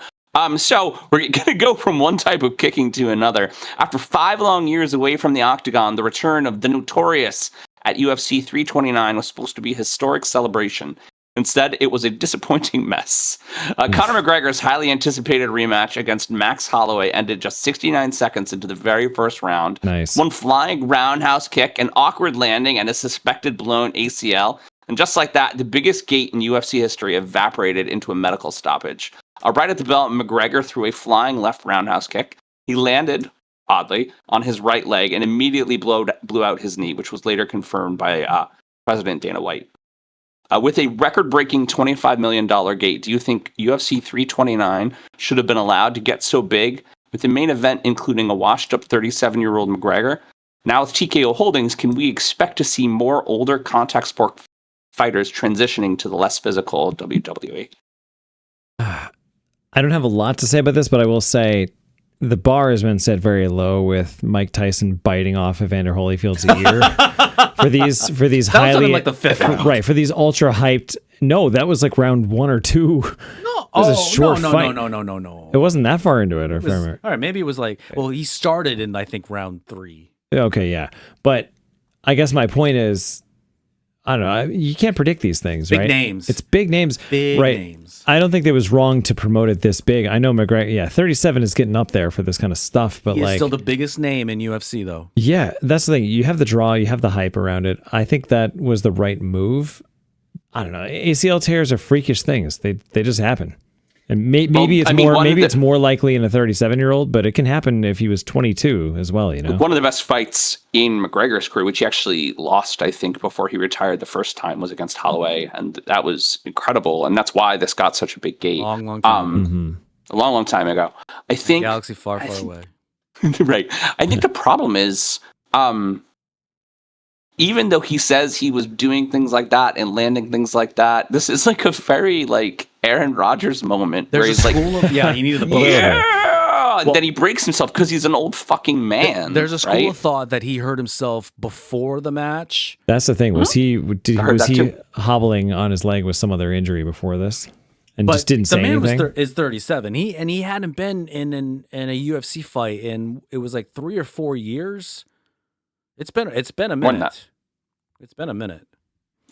So we're gonna go from one type of kicking to another. After 5 long years away from the octagon, the return of the Notorious at UFC 329 was supposed to be a historic celebration. Instead, it was a disappointing mess. Conor McGregor's highly anticipated rematch against Max Holloway ended just 69 seconds into the very first round. Nice. One flying roundhouse kick, an awkward landing, and a suspected blown ACL. And just like that, the biggest gate in UFC history evaporated into a medical stoppage. Right at the bell, McGregor threw a flying left roundhouse kick. He landed, oddly, on his right leg and immediately blew out his knee, which was later confirmed by President Dana White. With a record-breaking $25 million gate, do you think UFC 329 should have been allowed to get so big, with the main event including a washed-up 37-year-old McGregor? Now with TKO Holdings, can we expect to see more older contact sport fighters transitioning to the less physical WWE? I don't have a lot to say about this, but I will say the bar has been set very low with Mike Tyson biting off Evander Holyfield's ear for these That was highly like the 5th round. right, for these ultra hyped. No, that was like round 1 or 2. No, was a short fight. No. It wasn't that far into it. If I remember. All right, maybe it was like. Well, he started in I think round 3. Okay, yeah, but I guess my point is, I don't know. You can't predict these things, Big right? names. It's big names, Big right? names. I don't think it was wrong to promote it this big. I know McGregor, yeah, 37 is getting up there for this kind of stuff, but He's like, still the biggest name in UFC though. yeah, that's the thing. You have the draw, you have the hype around it. I think that was the right move. I don't know. ACL tears are freakish things. They just happen. And maybe it's more likely in a 37-year-old, but it can happen if he was 22 as well, you know. One of the best fights in McGregor's career, which he actually lost, I think, before he retired the first time, was against Holloway, and that was incredible. And that's why this got such a big gate. Long time. A long time ago. I think Galaxy far away. right. I think the problem is, even though he says he was doing things like that and landing things like that, this is like a very like Aaron Rodgers moment where he's like, he needed the blow. yeah, and then he breaks himself because he's an old fucking man. There's a school right? of thought that he hurt himself before the match. That's the thing. Was he too. hobbling on his leg with some other injury before this, and But just didn't say the man anything? is 37. He hadn't been in a UFC fight in it was like 3 or 4 years. It's been a More than minute. that. It's been a minute.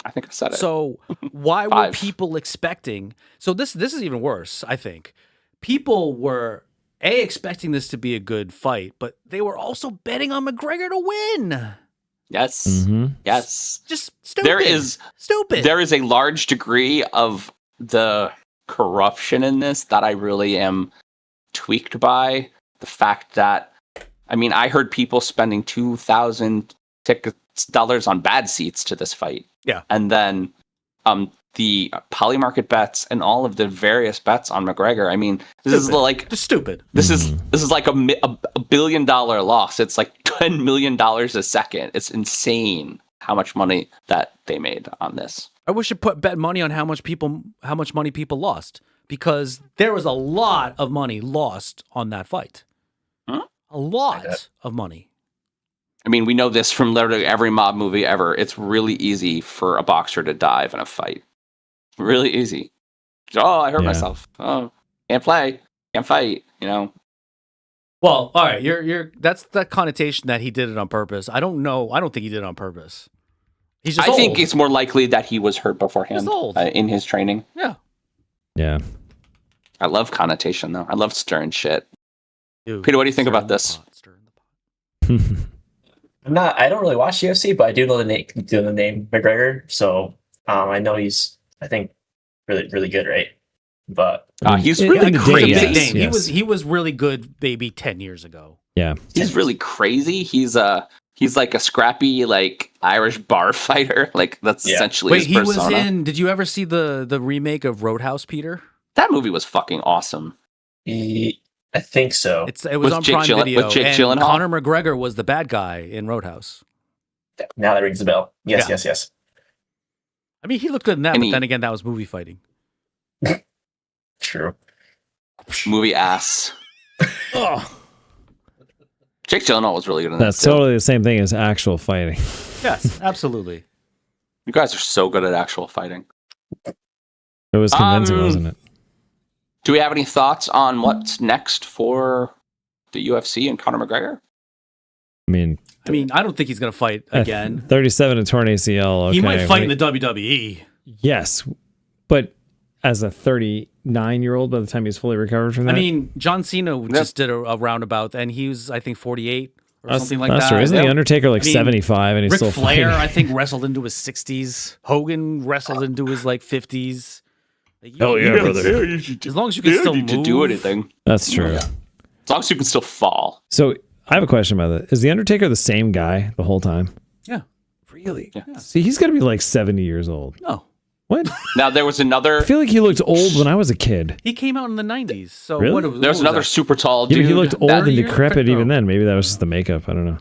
I think I said it. So why were 5. people expecting? So this is even worse. I think people were expecting this to be a good fight, but they were also betting on McGregor to win. Yes. Mhm. Yes. Just stupid. Stupid. There is a large degree of the corruption in this that I really am tweaked by. The fact that, I mean, I heard people spending $2,000 dollars on bad seats to this fight. Yeah. And then the polymarket bets and all of the various bets on McGregor. I mean, this is like just stupid. This is like a $1 billion loss. It's like $10 million a second. It's insane how much money that they made on this. I wish it bet money on how much money people lost, because there was a lot of money lost on that fight. Huh? A lot of money. I mean, we know this from literally every mob movie ever. It's really easy for a boxer to dive in a fight. Really easy. Oh, I hurt myself. Oh, can't play, can't fight. You know. Well, all right. You're that's the connotation that he did it on purpose. I don't know. I don't think he did it on purpose. He's just I old. think it's more likely that he was hurt beforehand He's old. In his training. Yeah. Yeah. I love connotation though. I love stirring shit. Dude, Peter, what do you think stir about in the this? pot, stir in the pot. I don't really watch UFC, but I do know the name McGregor. So I know he's, I think, really good, right? But He's in really the day, crazy. yes, Big name. yes. He was really good maybe 10 years ago. Yeah. He's really crazy. He's like a scrappy like Irish bar fighter. Like that's essentially Wait, his he persona. was in. Did you ever see the remake of Roadhouse, Peter? That movie was fucking awesome. I think so. It was With on Jake Prime Gyllen- Video. with Jake and Gyllenhaal? Conor McGregor was the bad guy in Roadhouse. Now that rings the bell. Yes, Yeah. yes. I mean, he looked good in that, And but he- then again, that was movie fighting. True. movie ass. Oh, Jake Gyllenhaal was really good in that. that's too. totally the same thing as actual fighting. Yes, absolutely. You guys are so good at actual fighting. It was convincing, wasn't it? Do we have any thoughts on what's next for the UFC and Conor McGregor? I mean, I don't think he's going to fight again. 37 and torn ACL. Okay. He might fight in the WWE. Yes, but as a 39-year-old, by the time he's fully recovered from that, I mean, John Cena just did a roundabout, and he was, I think, 48 or something like that's that. true. Isn't the Undertaker like I mean, 75 and he's Ric still Flair, fighting? I think, wrestled into his 60s. Hogan wrestled into his like 50s. Like, Hell yeah, brother. As long as you can still move. to do anything. That's true. As long as you can still fall. So I have a question about that. Is the Undertaker the same guy the whole time? Yeah. Really? Yeah. See, he's got to be like 70 years old. No. What? Now there was another. I feel like he looked old when I was a kid. He came out in the 90s. So Really? what There was another that? super tall Yeah, dude. but he looked old that- and year? decrepit No. even then. Maybe that was just the makeup. I don't know.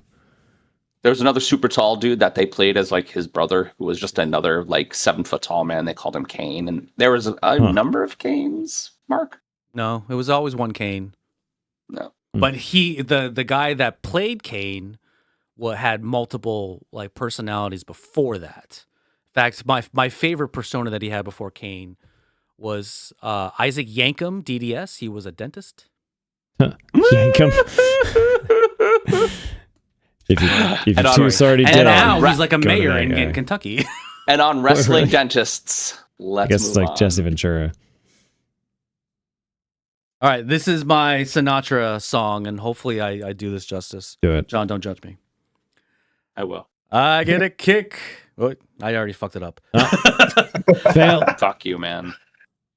There was another super tall dude that they played as like his brother, who was just another like 7 foot tall man. They called him Kane, and there was a number of Kanes. Mark? No, it was always one Kane. No. But the guy that played Kane had multiple like personalities before that. In fact, my favorite persona that he had before Kane was Isaac Yankem, DDS. He was a dentist. Yank him. If you're And too on- sorry to And get now on, he's like a go to mayor that in guy. Kentucky. And on wrestling Right. dentists, I let's guess move it's like on. Jesse Ventura. All right, this is my Sinatra song, and hopefully I do this justice. Do it. John, don't judge me. I will. I get a kick. Oh, I already fucked it up. Fail. Fuck you, man.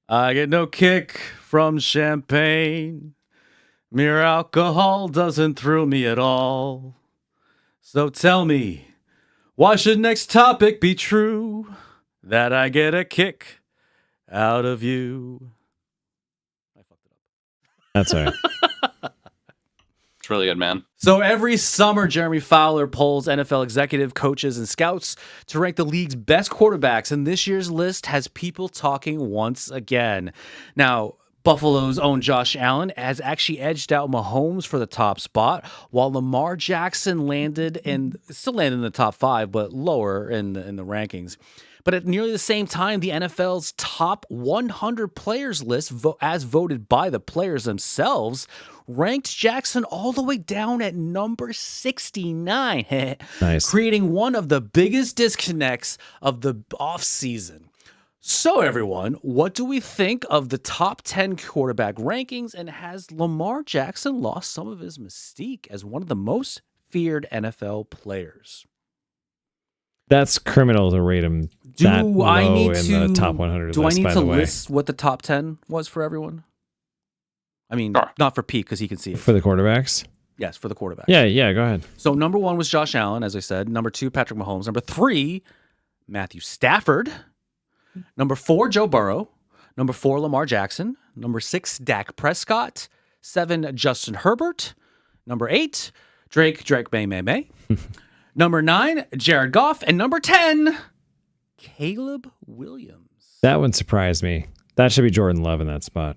I get no kick from champagne. Mere alcohol doesn't thrill me at all. So tell me, why should next topic be true? That I get a kick out of you. I fucked it up. That's all right. It's really good, man. So every summer, Jeremy Fowler polls NFL executive coaches and scouts to rank the league's best quarterbacks, and this year's list has people talking once again. Now, Buffalo's own Josh Allen has actually edged out Mahomes for the top spot, while Lamar Jackson still landed in the top 5, but lower in the rankings. But at nearly the same time, the NFL's top 100 players list, as voted by the players themselves, ranked Jackson all the way down at number 69, Nice. creating one of the biggest disconnects of the offseason. So, everyone, what do we think of the top 10 quarterback rankings, and has Lamar Jackson lost some of his mystique as one of the most feared NFL players? That's criminal to rate him that low in the top 100 Do list, I need by to the way. list what the top 10 was for everyone? I mean, Sure. not for Pete because he can see it. For the quarterbacks? Yes, for the quarterback. Yeah, go ahead. So number 1 was Josh Allen, as I said. Number 2, Patrick Mahomes. Number 3, Matthew Stafford. Number 4, Joe Burrow. Number 4, Lamar Jackson. Number 6, Dak Prescott. 7, Justin Herbert. Number 8, Drake May. Number 9, Jared Goff. And number 10, Caleb Williams. That one surprised me. That should be Jordan Love in that spot.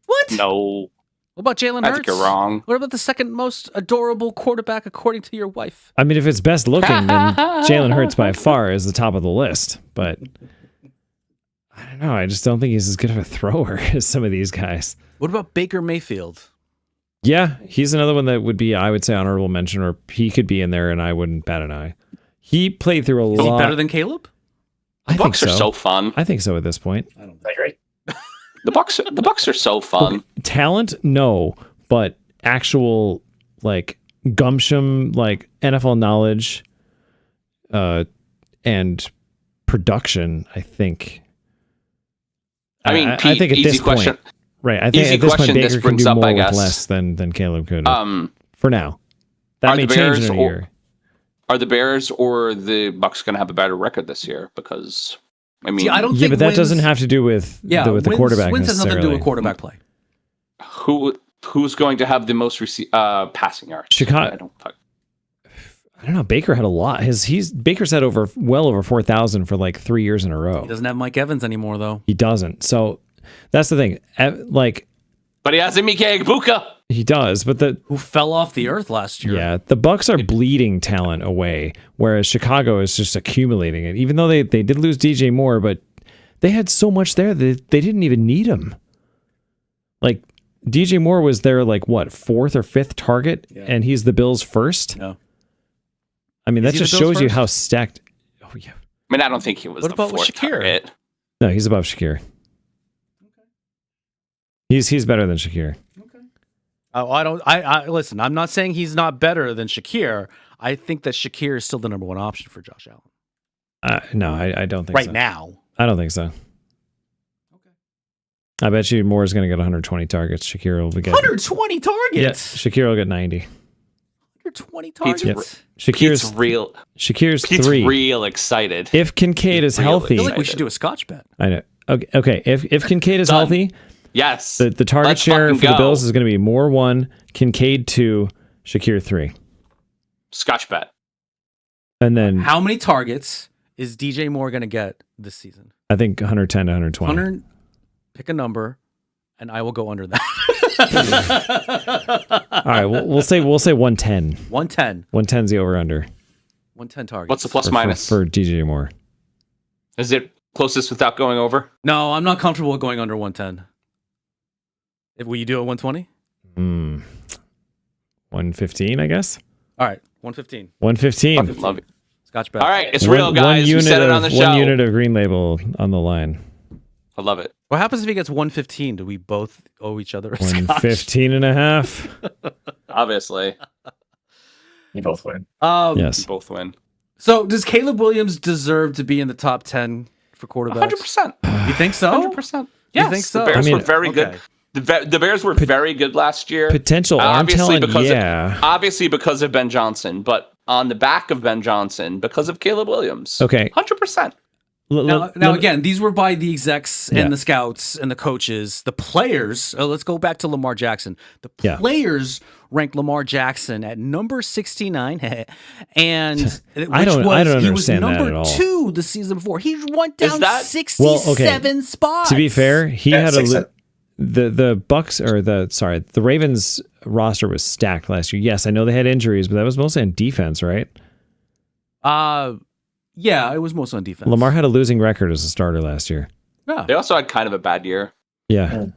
What? No, What about Jalen Hurts? I think you're wrong. What about the second most adorable quarterback according to your wife? I mean, if it's best looking, then Jalen Hurts by far is the top of the list. But I don't know. I just don't think he's as good of a thrower as some of these guys. What about Baker Mayfield? Yeah, he's another one that would be, I would say, honorable mention, or he could be in there and I wouldn't bat an eye. He played through a Is he lot. better than Caleb? I The think Bucks so. are so fun. I think so at this point. I agree. The Bucks are so fun. Talent, no, but actual like gumption, like NFL knowledge, and production. I think. I mean, I Pete, think at easy this question. point, right? I think Easy at this point question this Baker can brings do up, more I with guess. less than Caleb could. For now, Are that may the change Bears in a year. Are the Bears or the Bucks going to have a better record this year? Because I mean, See, I don't Yeah, think but that wins- doesn't have to do with Yeah, with the wins- quarterback Wins has nothing to do necessarily. with quarterback play. who's going to have the most passing yards? Chicago- I don't. I don't know. Baker had a lot. Baker's had well over 4,000 for like 3 years in a row. He doesn't have Mike Evans anymore, though. He doesn't. So that's the thing. Like But he has Ime Ibuka. He does, but Who fell off the earth last year. yeah, the Bucks are bleeding talent away, whereas Chicago is just accumulating it. Even though they did lose DJ Moore, but they had so much there that they didn't even need him. Like DJ Moore was their like what 4th or 5th target, and he's the Bills' first. No. I mean, that Is he just the Bills' shows you first? how stacked. Oh yeah. I mean, I don't think he was What the about with 4th Shakir? target. No, he's above Shakir. He's better than Shakir. I listen. I'm not saying he's not better than Shakir. I think that Shakir is still the number one option for Josh Allen No, I don't think right so. now. I don't think so. Okay. I bet you Moore is going to get 120 targets. Shakir will get 120 targets. Yes, Shakir will get 90. 120 targets. Yep. Pete's real. Shakir's Pete's 3. real excited. If Kincaid is Really healthy, I feel like we excited. should do a Scotch bet. I know. Okay. If Kincaid is Done. healthy, Yes. the target Let's share fucking for the go. Bills is going to be Moore 1, Kincaid 2, Shakir 3, Scotch bet. and then How many targets is DJ Moore going to get this season? I think 110 to 120. 100. Pick a number, and I will go under that. All right, we'll say 110. 110. 110's the over under 110 targets. What's the plus minus? for DJ Moore? Is it closest without going over? No, I'm not comfortable with going under 110. Will you do it 120? 115, I guess. All right, 115. 115. Love it. Scotch bet. All right, it's real, guys. We said it on the show. 1 unit of green label on the line. I love it. What happens if he gets 115? Do we both owe each other a scotch? 115 and a half. Obviously, You both win. Yes. both win. So does Caleb Williams deserve to be in the top 10 for quarterbacks? 100%. You think so? 100%. You Yes, think so? The Bears I mean, were very okay. good. The Bears were very good last year. Potential arm Obviously, talent, because yeah. obviously because of Ben Johnson, but on the back of Ben Johnson, because of Caleb Williams. Okay. 100%. Now again, these were by the execs and Yeah. the scouts and the coaches. The players, let's go back to Lamar Jackson. The Yeah. players ranked Lamar Jackson at number 69, and which I don't he was understand that number at all. 2 the season before. He went down that- 67 spots. To be fair, he Yeah, had 6-7. the Bucks or the Ravens roster was stacked last year. Yes, I know they had injuries, but that was mostly on defense, right? Yeah, it was mostly on defense. Lamar had a losing record as a starter last year. Yeah. They also had kind of a bad year. Yeah.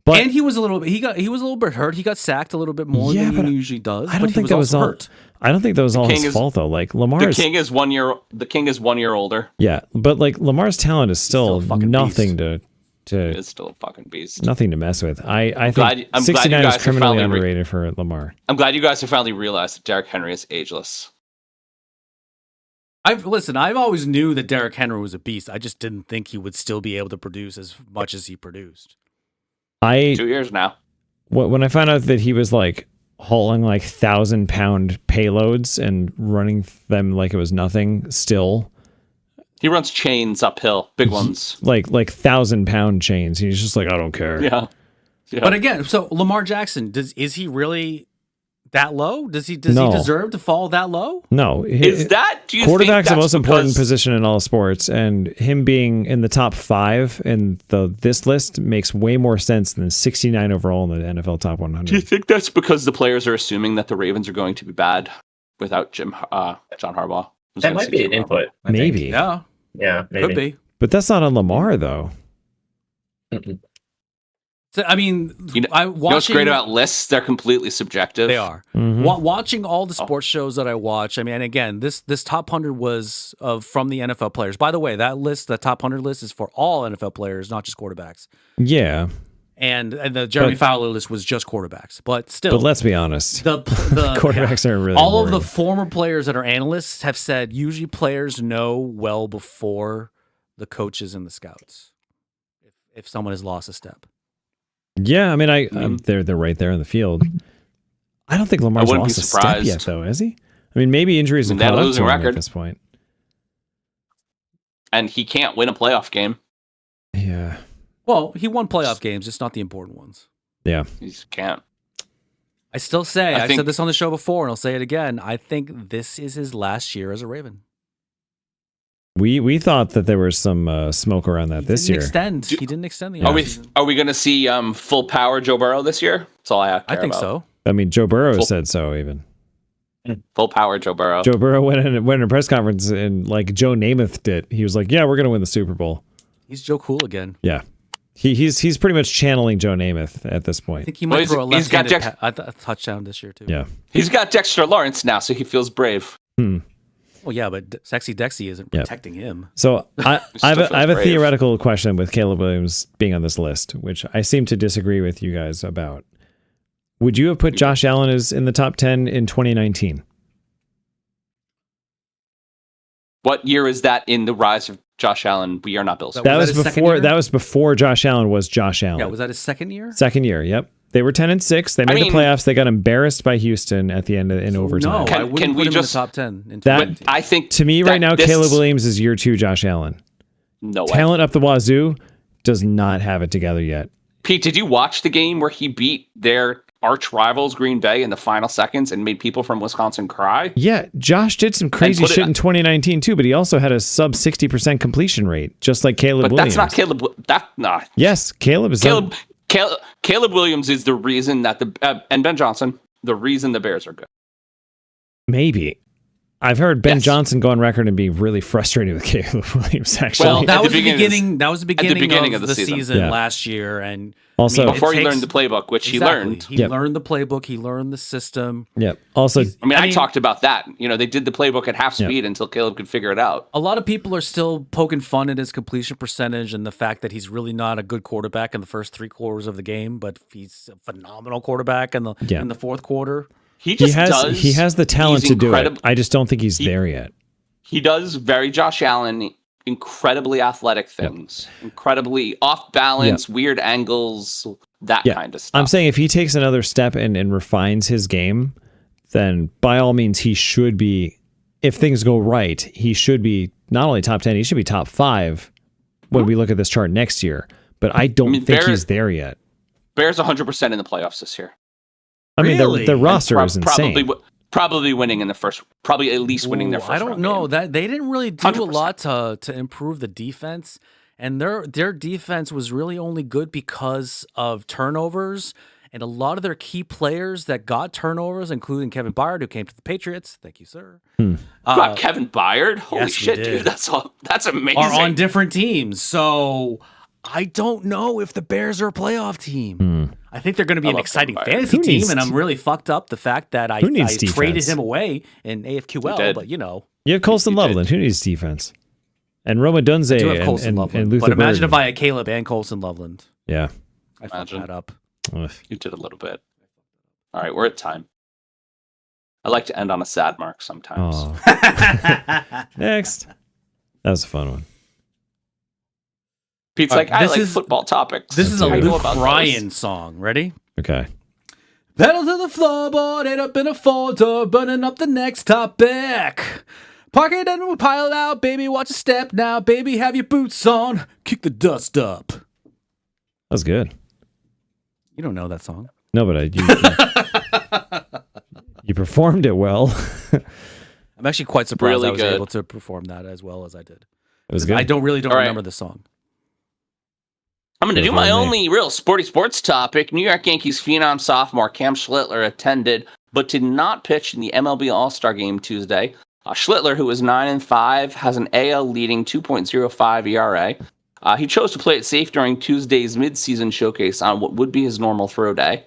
But And he was a little bit he was a little bit hurt. He got sacked a little bit more Yeah, than but he usually does. I don't but he think that was also all. hurt. I don't think that was all King his is- fault though. Like Lamar The is, king is 1 year. The king is 1 year older. yeah, but like Lamar's talent is still Still a fucking nothing beast. He to is still a fucking beast. nothing to mess with. I glad- think I'm glad you 69 guys is are criminally finally underrated for Lamar. I'm glad you guys have finally realized that Derrick Henry is ageless. I've always knew that Derrick Henry was a beast. I just didn't think he would still be able to produce as much as he produced. 2 years now. When I found out that he was like hauling like 1,000-pound payloads and running them like it was nothing, still He runs chains uphill, big ones. like 1,000-pound chains. He's just like, I don't care. Yeah. But again, so Lamar Jackson, is he really that low? Does he No. deserve to fall that low? No, Do you think quarterback's the that's most important because- position in all sports, and him being in the top 5 in this list makes way more sense than 69 overall in the NFL top Do you 100. think that's because the players are assuming that the Ravens are going to be bad without John Harbaugh? That might be an input. I think. Maybe, Yeah, Yeah, maybe. could be. but that's not on Lamar though. Mm-mm. So, I mean, You know what's great about lists? They're completely subjective. They are. Mhm. Watching all the sports shows that I watch, I mean, and again, this top 100 was from the NFL players. By the way, that top 100 list is for all NFL players, not just quarterbacks. Yeah, And the Jeremy But- Fowler list was just quarterbacks. But still, but let's be honest. the Quarterbacks aren't really all of the important. former players that are analysts have said usually players know well before the coaches and the scouts if someone has lost a step. Yeah, I mean, they're right there in the field. I don't think Lamar's wouldn't be lost a step surprised. yet, though, has he? I mean, maybe injuries have They had caught a up losing to him record. at this point. And he can't win a playoff game. Yeah, Well, he won playoff games, just not the important ones. yeah. He just can't. I still say, I I've think- said this on the show before, and I'll say it again. I think this is his last year as a Raven. We thought that there was some smoke around that this year. He didn't extend the Are we offseason. are we going to see full power Joe Burrow this year? That's all I care I think about. so. I mean, Joe Burrow said so even. Full power Joe Burrow. Joe Burrow went in a press conference and like Joe Namath did. He was like, "Yeah, we're gonna win the Super Bowl." He's Joe Cool again. Yeah, he's pretty much channeling Joe Namath at this I point. think he might throw a he's got left-handed a touchdown this year too. Yeah. He's got Dexter Lawrence now, so he feels brave. Well, yeah, but Sexy Dexy isn't protecting him. So I have a brave. theoretical question with Caleb Williams being on this list, which I seem to disagree with you guys about. Would you have put Josh Allen as in the top 10 in 2019? What year is that in the rise of Josh Allen? We are not Bills. That That was was his second before. year? That was before Josh Allen was Josh Allen. Yeah, was that his second year? Second year. Yep. They were 10-6. They made mean- the playoffs. They got embarrassed by Houston at the end in overtime. No, I Can wouldn't we put him just- in the top 10. In That- 2019. I think To me, that right now, this Caleb is- Williams is year 2 Josh Allen. No way. Talent up the wazoo, does not have it together yet. Pete, did you watch the game where he beat their arch rivals Green Bay in the final seconds and made people from Wisconsin cry? Yeah, Josh did some crazy put it shit on- in 2019 too, but he also had a sub 60% completion rate, just like Caleb But Williams. that's not Caleb. Yes, Caleb is. Caleb Williams is the reason that and Ben Johnson, the reason the Bears are good. Maybe. I've heard Ben Yes. Johnson go on record and be really frustrated with Caleb Williams. Actually, Well, that at was the the beginning beginning. That was the beginning of the season Yeah. last year, and Also- Before he takes- learned the playbook, which he learned. He Yep. learned the playbook. He learned the system. yeah. Also, I mean, I I mean- talked about that. You know, they did the playbook at half speed until Caleb could figure it out. A lot of people are still poking fun at his completion percentage and the fact that he's really not a good quarterback in the first 3 quarters of the game, but he's a phenomenal quarterback in the fourth quarter. He just he does. has the talent he's to do it. incredib- I just don't think he's there yet. He does very Josh Allen, incredibly athletic things, incredibly off balance, weird angles, that Yeah. kind of stuff. I'm saying if he takes another step and refines his game, then by all means he should be. If things go right, he should be not only top 10, he should be top 5 when we look at this chart next year. But I don't think he's there yet. Bears 100% in the playoffs this year. I mean, Really? their roster is insane. Probably winning in the first, probably at least winning their Ooh, first. I don't round know game. that they didn't really do 100%. a lot to improve the defense, and their defense was really only good because of turnovers. And a lot of their key players that got turnovers, including Kevin Byard, who came to the Patriots, thank you, sir, Wow, Kevin Byard, holy yes, we shit, did. dude, that's amazing. are on different teams. So I don't know if the Bears are a playoff team. I think they're going to be an love exciting Kevin Byard. fantasy Who team, needs and I'm really fucked up the fact that I needs traded defense? him away in AFQL. did. But you know, You have Colston Loveland. Who needs defense? And Roma Dunze I do have Colson and Loveland. Luther But imagine Burden. if I had Caleb and Colson Loveland. Yeah. I fucked Imagine. that up. Ugh. You did a little bit. All right, we're at time. I like to end on a sad mark sometimes. Oh. Next. That was a fun one. Pete's All like, right, I this like is- football topics. This is a How you know Luke about those? Bryan song. Ready? Okay. Pedal to the floorboard, head up in a folder, burning up the next topic. Park it and we pile out, baby, watch a step now, baby, have your boots on, kick the dust up. That was good. You don't know that song. No, but you performed it well. I'm actually quite surprised Really I was good. able to perform that as well as I did. It was good. I don't All right. remember the song. I'm going to do Good my for me. only real sports topic. New York Yankees phenom sophomore Cam Schlittler attended, but did not pitch in the MLB All-Star Game Tuesday. Schlittler, who is 9-5, has an AL leading 2.05 ERA. He chose to play it safe during Tuesday's midseason showcase on what would be his normal throw day.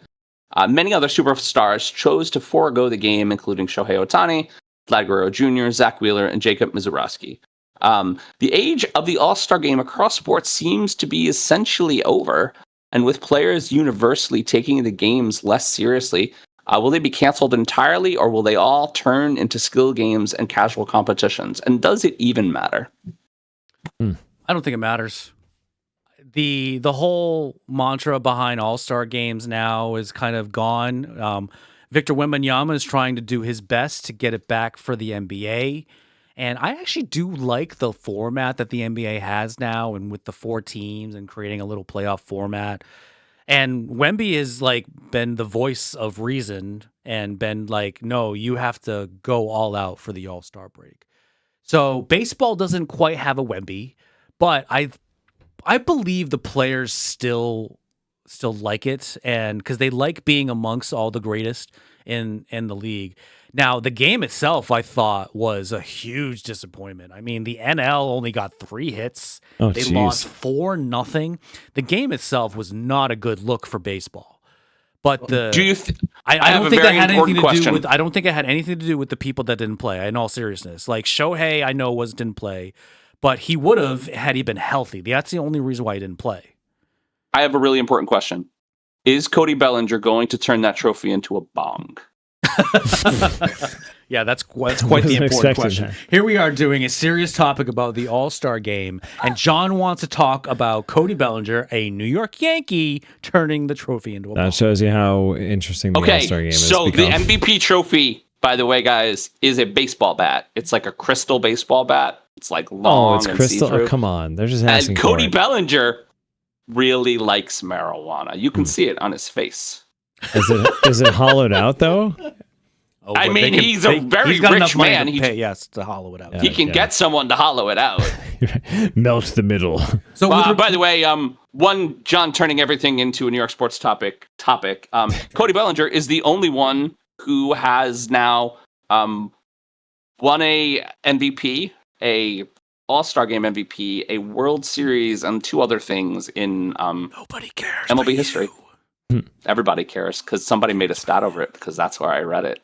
Many other superstars chose to forego the game, including Shohei Ohtani, Vlad Guerrero Jr., Zach Wheeler, and Jacob Mizorowski. The age of the All-Star Game across sports seems to be essentially over, and with players universally taking the games less seriously, will they be canceled entirely, or will they all turn into skill games and casual competitions? And does it even matter? I don't think it matters. The whole mantra behind All-Star games now is kind of gone. Victor Wembanyama is trying to do his best to get it back for the NBA. And I actually do like the format that the NBA has now, and with the 4 teams and creating a little playoff format. And Wemby has like been the voice of reason and been like, no, you have to go all out for the All-Star break. So baseball doesn't quite have a Wemby, but I believe the players still like it, and because they like being amongst all the greatest in the league. Now, the game itself, I thought, was a huge disappointment. I mean, the NL only got 3 hits. Oh, They geez. lost 4-0. The game itself was not a good look for baseball. But the Do you? I have don't a think that very had anything important to do question. with. I don't think it had anything to do with the people that didn't play. In all seriousness, like Shohei, I know didn't play, but he would have had he been healthy. That's the only reason why he didn't play. I have a really important question. Is Cody Bellinger going to turn that trophy into a bong? Yeah, that's quite the Wasn't important expecting question. that. Here we are doing a serious topic about the All-Star game, and John wants to talk about Cody Bellinger, a New York Yankee, turning the trophy into a ball. That shows you how interesting the All-Star game Okay, has so the become. MVP trophy, by the way, guys, is a baseball bat. It's like a crystal baseball bat. It's like long Oh, it's and crystal. see-through. Oh, come on. They're just asking And Cody for it. Bellinger really likes marijuana. You can see it on his face. Is it hollowed out, though? Oh, I but mean, he's a very he's got rich enough money man. to He- pay, yes, to hollow it out. He can Yeah. get someone to hollow it out. Melt the middle. So By the way, one John turning everything into a New York sports topic. Cody Bellinger is the only one who has now won a MVP, a All-Star Game MVP, a World Series, and 2 other things in nobody cares. MLB but history. you. Everybody cares because somebody made a stat over it because that's where I read it.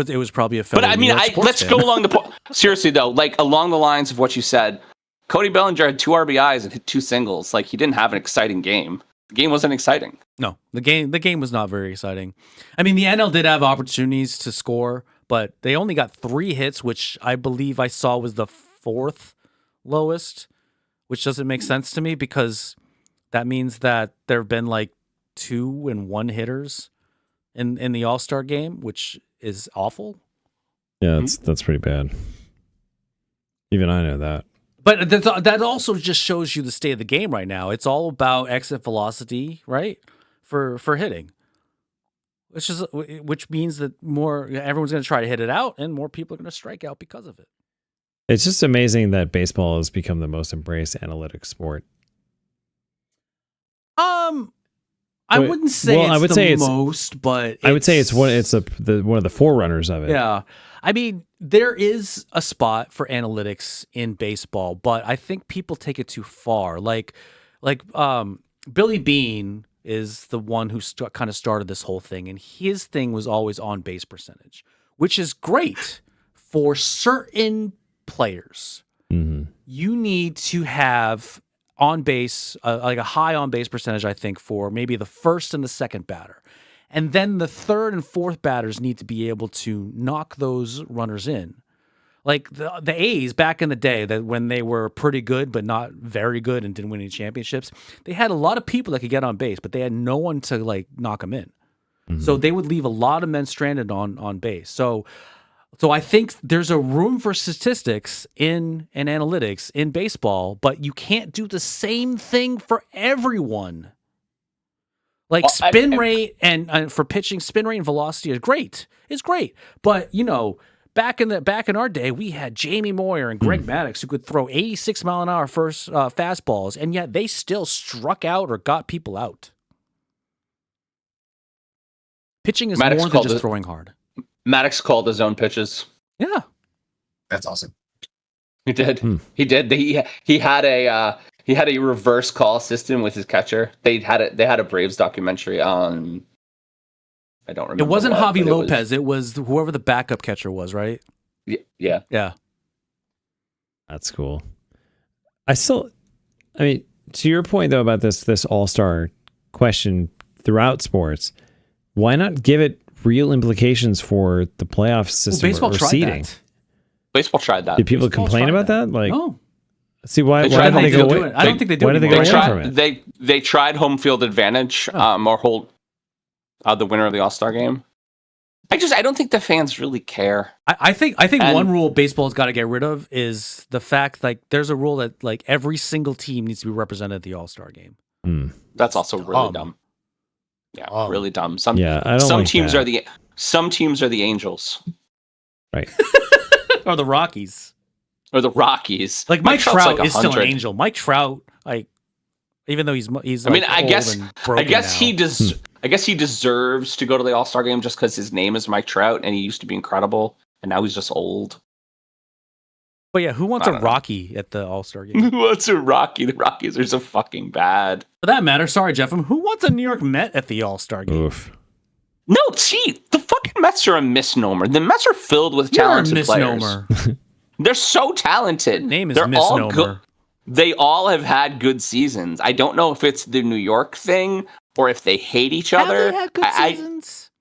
It was probably a fellow But I New mean, York sports let's fan. go along the seriously though, like along the lines of what you said. Cody Bellinger had 2 RBIs and hit 2 singles. Like he didn't have an exciting game. The game wasn't exciting. No, the game was not very exciting. I mean, the NL did have opportunities to score, but they only got 3 hits, which I believe I saw was the 4th lowest, which doesn't make sense to me because that means that there have been like 2 and 1 hitters in the All-Star game, which is awful. Yeah, that's pretty bad. Even I know that. But that also just shows you the state of the game right now. It's all about exit velocity, right? For hitting, which means that everyone's going to try to hit it out, and more people are going to strike out because of it. It's just amazing that baseball has become the most embraced analytic sport. I wouldn't say well, I would it's say the it's- most, but I would say it's one of the forerunners of it. Yeah. I mean, there is a spot for analytics in baseball, but I think people take it too far. Like Billy Beane is the one who kind of started this whole thing, and his thing was always on base percentage, which is great for certain players. Mm-hmm. You need to have on base, like a high on base percentage, I think, for maybe the first and the second batter. And then the third and fourth batters need to be able to knock those runners in. Like the A's back in the day, that when they were pretty good but not very good and didn't win any championships, they had a lot of people that could get on base, but they had no one to like knock them in. Mm-hmm. So they would leave a lot of men stranded on base. So I think there's a room for statistics in and analytics in baseball, but you can't do the same thing for everyone. Like Well, spin rate and for pitching, spin rate and velocity is great. It's great, but back in our day, we had Jamie Moyer and Greg Maddux who could throw 86 mile an hour first fastballs, and yet they still struck out or got people out. Pitching is Maddux more than called just it- throwing hard. Maddox called his own pitches. Yeah. That's awesome. He did. He did. He had a reverse call system with his catcher. They had a Braves documentary on. I don't remember. It wasn't what, Javi but Lopez. It was whoever the backup catcher was, right? Yeah. Yeah. That's cool. I mean, to your point though about this all-star question throughout sports, why not give it real implications for the playoff system Baseball or tried seeding? that. Baseball tried that. Did people Baseball complain tried about that? Like, No. see why They did tried they to go do away? it. I don't think they do Why did they it go anymore. away from it? They tried home field advantage or hold the winner of the All-Star game. I don't think the fans really care. I think And- one rule baseball's got to get rid of is the fact like there's a rule that like every single team needs to be represented at the All-Star game. That's also really Dumb. dumb. Yeah, Dumb. really dumb. Yeah, I don't some like teams that. are the Angels. Right. or the Rockies. Or the Rockies. Like Mike Trout's Trout like is still an 100. angel. Mike Trout, like, even though he's I mean, like, I old guess and broken now. I guess he deserves to go to the All-Star game just because his name is Mike Trout and he used to be incredible, and now he's just old. But yeah, who wants I a don't know. Rocky at the All-Star game? Who wants a Rocky? The Rockies are so fucking bad. For that matter, sorry, Jeff, who wants a New York Met at the All-Star game? Oof. No, see, the fucking Mets are a misnomer. The Mets are filled with You're a talented misnomer. players. They're so talented. Name is They're all good. misnomer. They all have had good seasons. I don't know if it's the New York thing or if they hate each other. Have they had good seasons?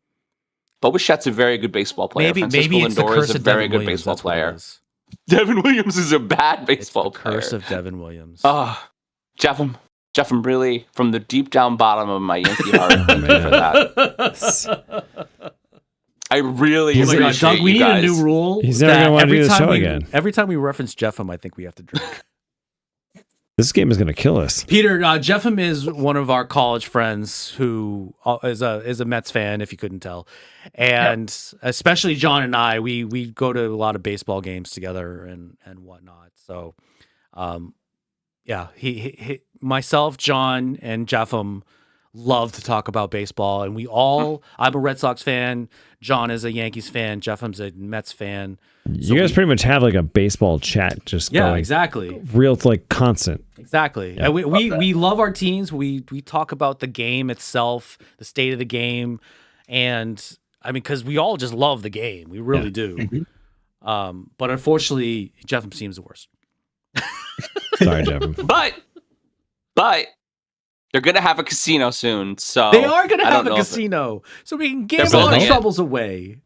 Bo Bichette's a very good baseball player. Maybe Francisco it's the Lindor curse is a of very Devin good Williams. baseball That's what it player. is. Devin Williams is a bad It's baseball the player. curse of Devin Williams. Oh, Jeff, I'm really, from the deep down bottom of my Yankee heart, thank you for that. I really He's like, appreciate Doug, we you need guys. a new rule. He's never that gonna wanna every do the time show we- again. Every time we reference Jeffem, I think we have to drink. This game is going to kill us. Peter, Jeffem is one of our college friends who is a Mets fan, if you couldn't tell, and especially John and I, we go to a lot of baseball games together and whatnot. So, yeah, he myself, John, and Jeffem love to talk about baseball, and we all. I'm a Red Sox fan. John is a Yankees fan. Jeffem's a Mets fan. You guys pretty much have like a baseball chat just going exactly. real like constant. Exactly. Yeah. And we love our teams. We talk about the game itself, the state of the game, and I mean, because we all just love the game. We really do. But unfortunately, Jeffem seems the worst. Sorry, Jeff. But they're gonna have a casino soon, so They are going to I have don't a know if casino, so we can gamble building our it. troubles away.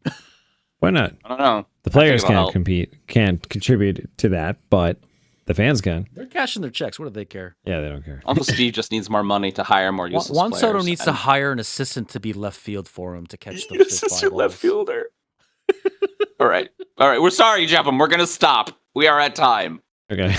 Why not? I don't know. The players it'll can't help. can't contribute to that, but the fans can. They're cashing their checks. What do they care? Yeah, they don't care. Uncle Steve just needs more money to hire more useless Juan players. Soto needs to and- hire an assistant to be left field for him to catch the Yes, fly it's your left balls. fielder. All right. We're sorry, Jeffem. We're gonna stop. We are at time. Okay.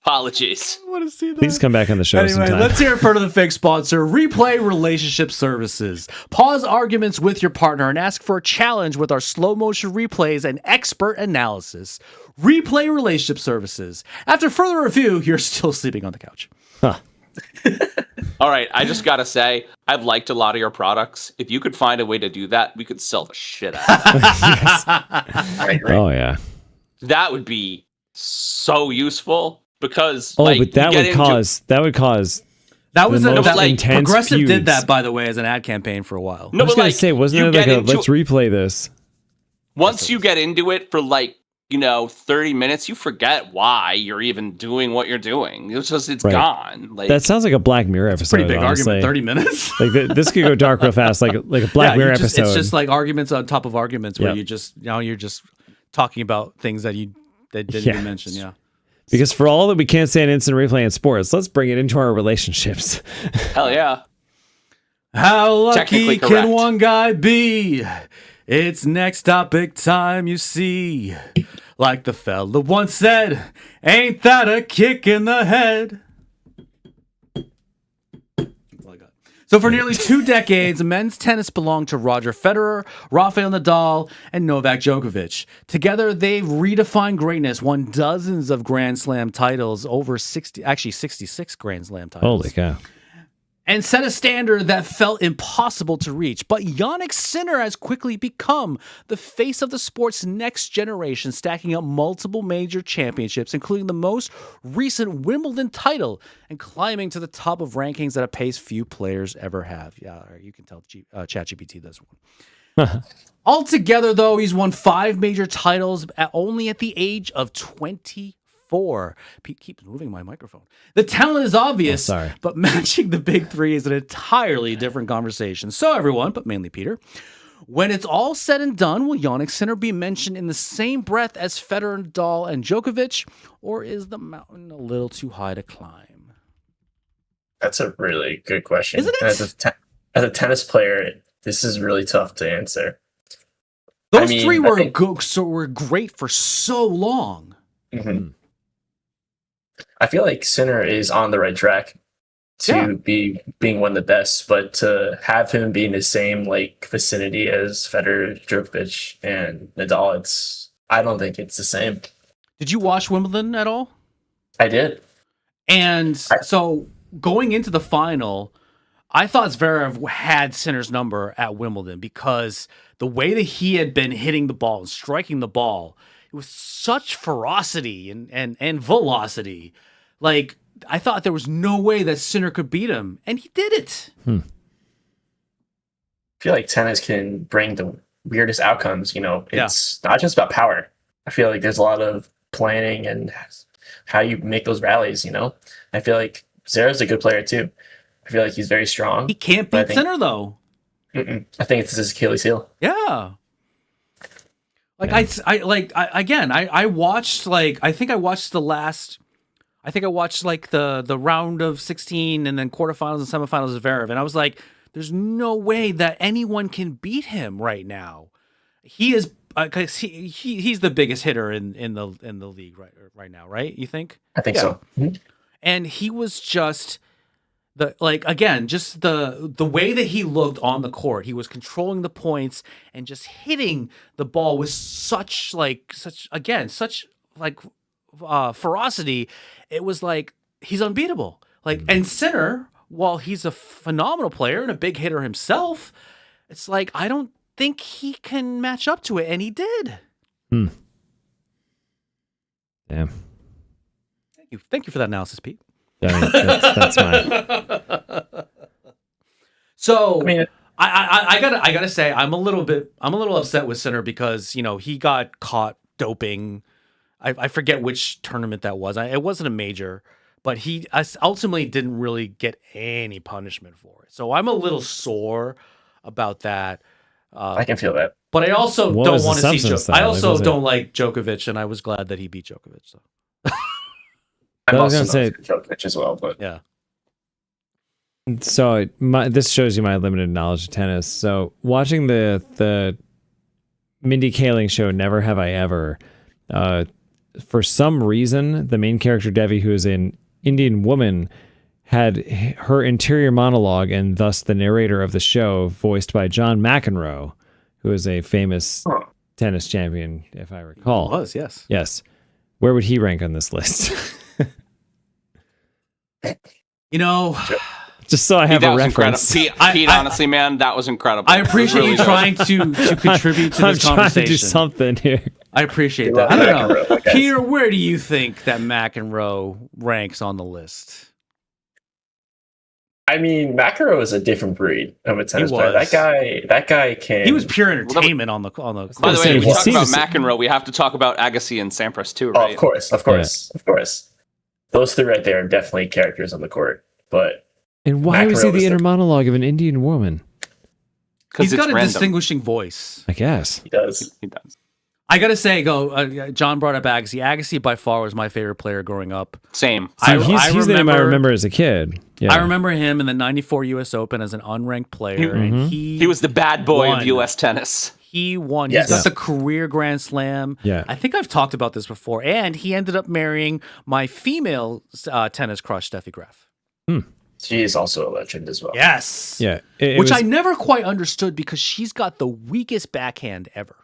Apologies. I want to see that. Please come back on the show Anyway, sometime. let's hear it for the fake sponsor, Replay Relationship Services. Pause arguments with your partner and ask for a challenge with our slow motion replays and expert analysis. Replay Relationship Services. After further review, you're still sleeping on the couch. Huh. All right. I just gotta say, I've liked a lot of your products. If you could find a way to do that, we could sell the shit out of it. I agree. Oh yeah. That would be so useful because Oh, like, but that you get would into- cause That was The most that, intense Progressive did feuds. that, by the way, as an ad campaign for a while. No, I was but gonna like, say, wasn't you it like get a into- let's replay this? once you get into it for like 30 minutes, you forget why you're even doing what you're doing. It's just it's Right. gone. Like That sounds like a Black Mirror episode. Pretty big honestly. argument, 30 minutes. Like this could go dark real fast, like a Black Mirror episode. It's just like arguments on top of arguments where Yep. you're just talking about things that didn't Yeah. even mention. Yeah. Because for all that we can't say an instant replay in sports, let's bring it into our relationships. hell yeah. How lucky Technically can correct. one guy be? It's next topic time, you see. Like the fella once said, ain't that a kick in the head? That's all I got. So for nearly 2 decades, men's tennis belonged to Roger Federer, Rafael Nadal, and Novak Djokovic. Together, they've redefined greatness, won dozens of Grand Slam titles, over 66 Grand Slam titles. Holy cow. And set a standard that felt impossible to reach. But Jannik Sinner has quickly become the face of the sport's next generation, stacking up multiple major championships, including the most recent Wimbledon title, and climbing to the top of rankings at a pace few players ever have. Yeah, you can tell ChatGPT this one. Altogether, though, he's won 5 major titles only at the age of 24. Pete keeps moving my microphone. The talent is obvious, Oh, sorry. but matching the big 3 is an entirely different conversation. So everyone, but mainly Peter, when it's all said and done, will Jannik Sinner be mentioned in the same breath as Federer, Nadal, and Djokovic, or is the mountain a little too high to climb? That's a really good question. Isn't it? As a tennis player, this is really tough to answer. Those I mean, 3 I were think- were great for so long. Mhm. I feel like Sinner is on the right track. to be being one of the best, but to have him be in the same like vicinity as Federer, Djokovic, and Nadal, I don't think it's the same. Did you watch Wimbledon at all? I did. And so going into the final, I thought Zverev had Sinner's number at Wimbledon because the way that he had been hitting the ball and striking the ball, it was such ferocity and velocity. Like, I thought there was no way that Sinner could beat him, and he did it. I feel like tennis can bring the weirdest outcomes. It's not just about power. I feel like there's a lot of planning and how you make those rallies. I feel like Zverev's a good player too. I feel like he's very strong. He can't beat Sinner though. I think it's his Achilles heel. Yeah. Like I watched the round of 16 and then quarterfinals and semifinals of Zverev, and I was like, there's no way that anyone can beat him right now. He is because he's the biggest hitter in the league right now, right? You think? I think so. Mm-hmm. And he was just the way that he looked on the court. He was controlling the points and just hitting the ball with such ferocity. It was like he's unbeatable. And Sinner, while he's a phenomenal player and a big hitter himself, it's like I don't think he can match up to it, and he did. Damn. Thank you for that analysis, Pete. I mean, that's mine. So I gotta say I'm a little upset with Sinner because he got caught doping. I forget which tournament that was. It wasn't a major, but he ultimately didn't really get any punishment for it. So I'm a little sore about that. I can feel that. But I also What don't was the want to see. substance, though? I Like, also was it- don't like Djokovic, and I was glad that he beat Djokovic. So I'm I was also gonna not Djokovic as well, but yeah. So this shows you my limited knowledge of tennis. So watching the Mindy Kaling show, Never Have I Ever, for some reason, the main character Devi, who is an Indian woman, had her interior monologue and thus the narrator of the show voiced by John McEnroe, who is a famous tennis champion, if I recall. He was, yes. Yes. Where would he rank on this list? Just so I have that a was reference. incredible. Pete, honestly, man, that was incredible. I appreciate It was you really trying to contribute to I'm this trying conversation. to do something here. I appreciate You that. love I don't know. McEnroe, okay. Peter, where do you think that McEnroe ranks on the list? I mean, McEnroe is a different breed of a tennis player. was. That guy can. He was pure entertainment on the. By the Say, way, when he we talk about seems- McEnroe, we have to talk about Agassi and Sampras too, Oh, right? of course. Those three right there are definitely characters on the court. But And why was he McEnroe the is inner monologue of an Indian woman? He's got it's a random. distinguishing voice. I guess. he does. He does. I gotta say, John brought up Agassi. Agassi by far was my favorite player growing up. Same. See, he's the name I remember as a kid. Yeah. I remember him in the '94 U.S. Open as an unranked player, and He was the bad boy won. of U.S. tennis. He won. Yes. He's got the career Grand Slam. Yeah. I think I've talked about this before. And he ended up marrying my female tennis crush, Steffi Graf. She is also a legend as well. Yes. Yeah. It Which was- I never quite understood because she's got the weakest backhand ever.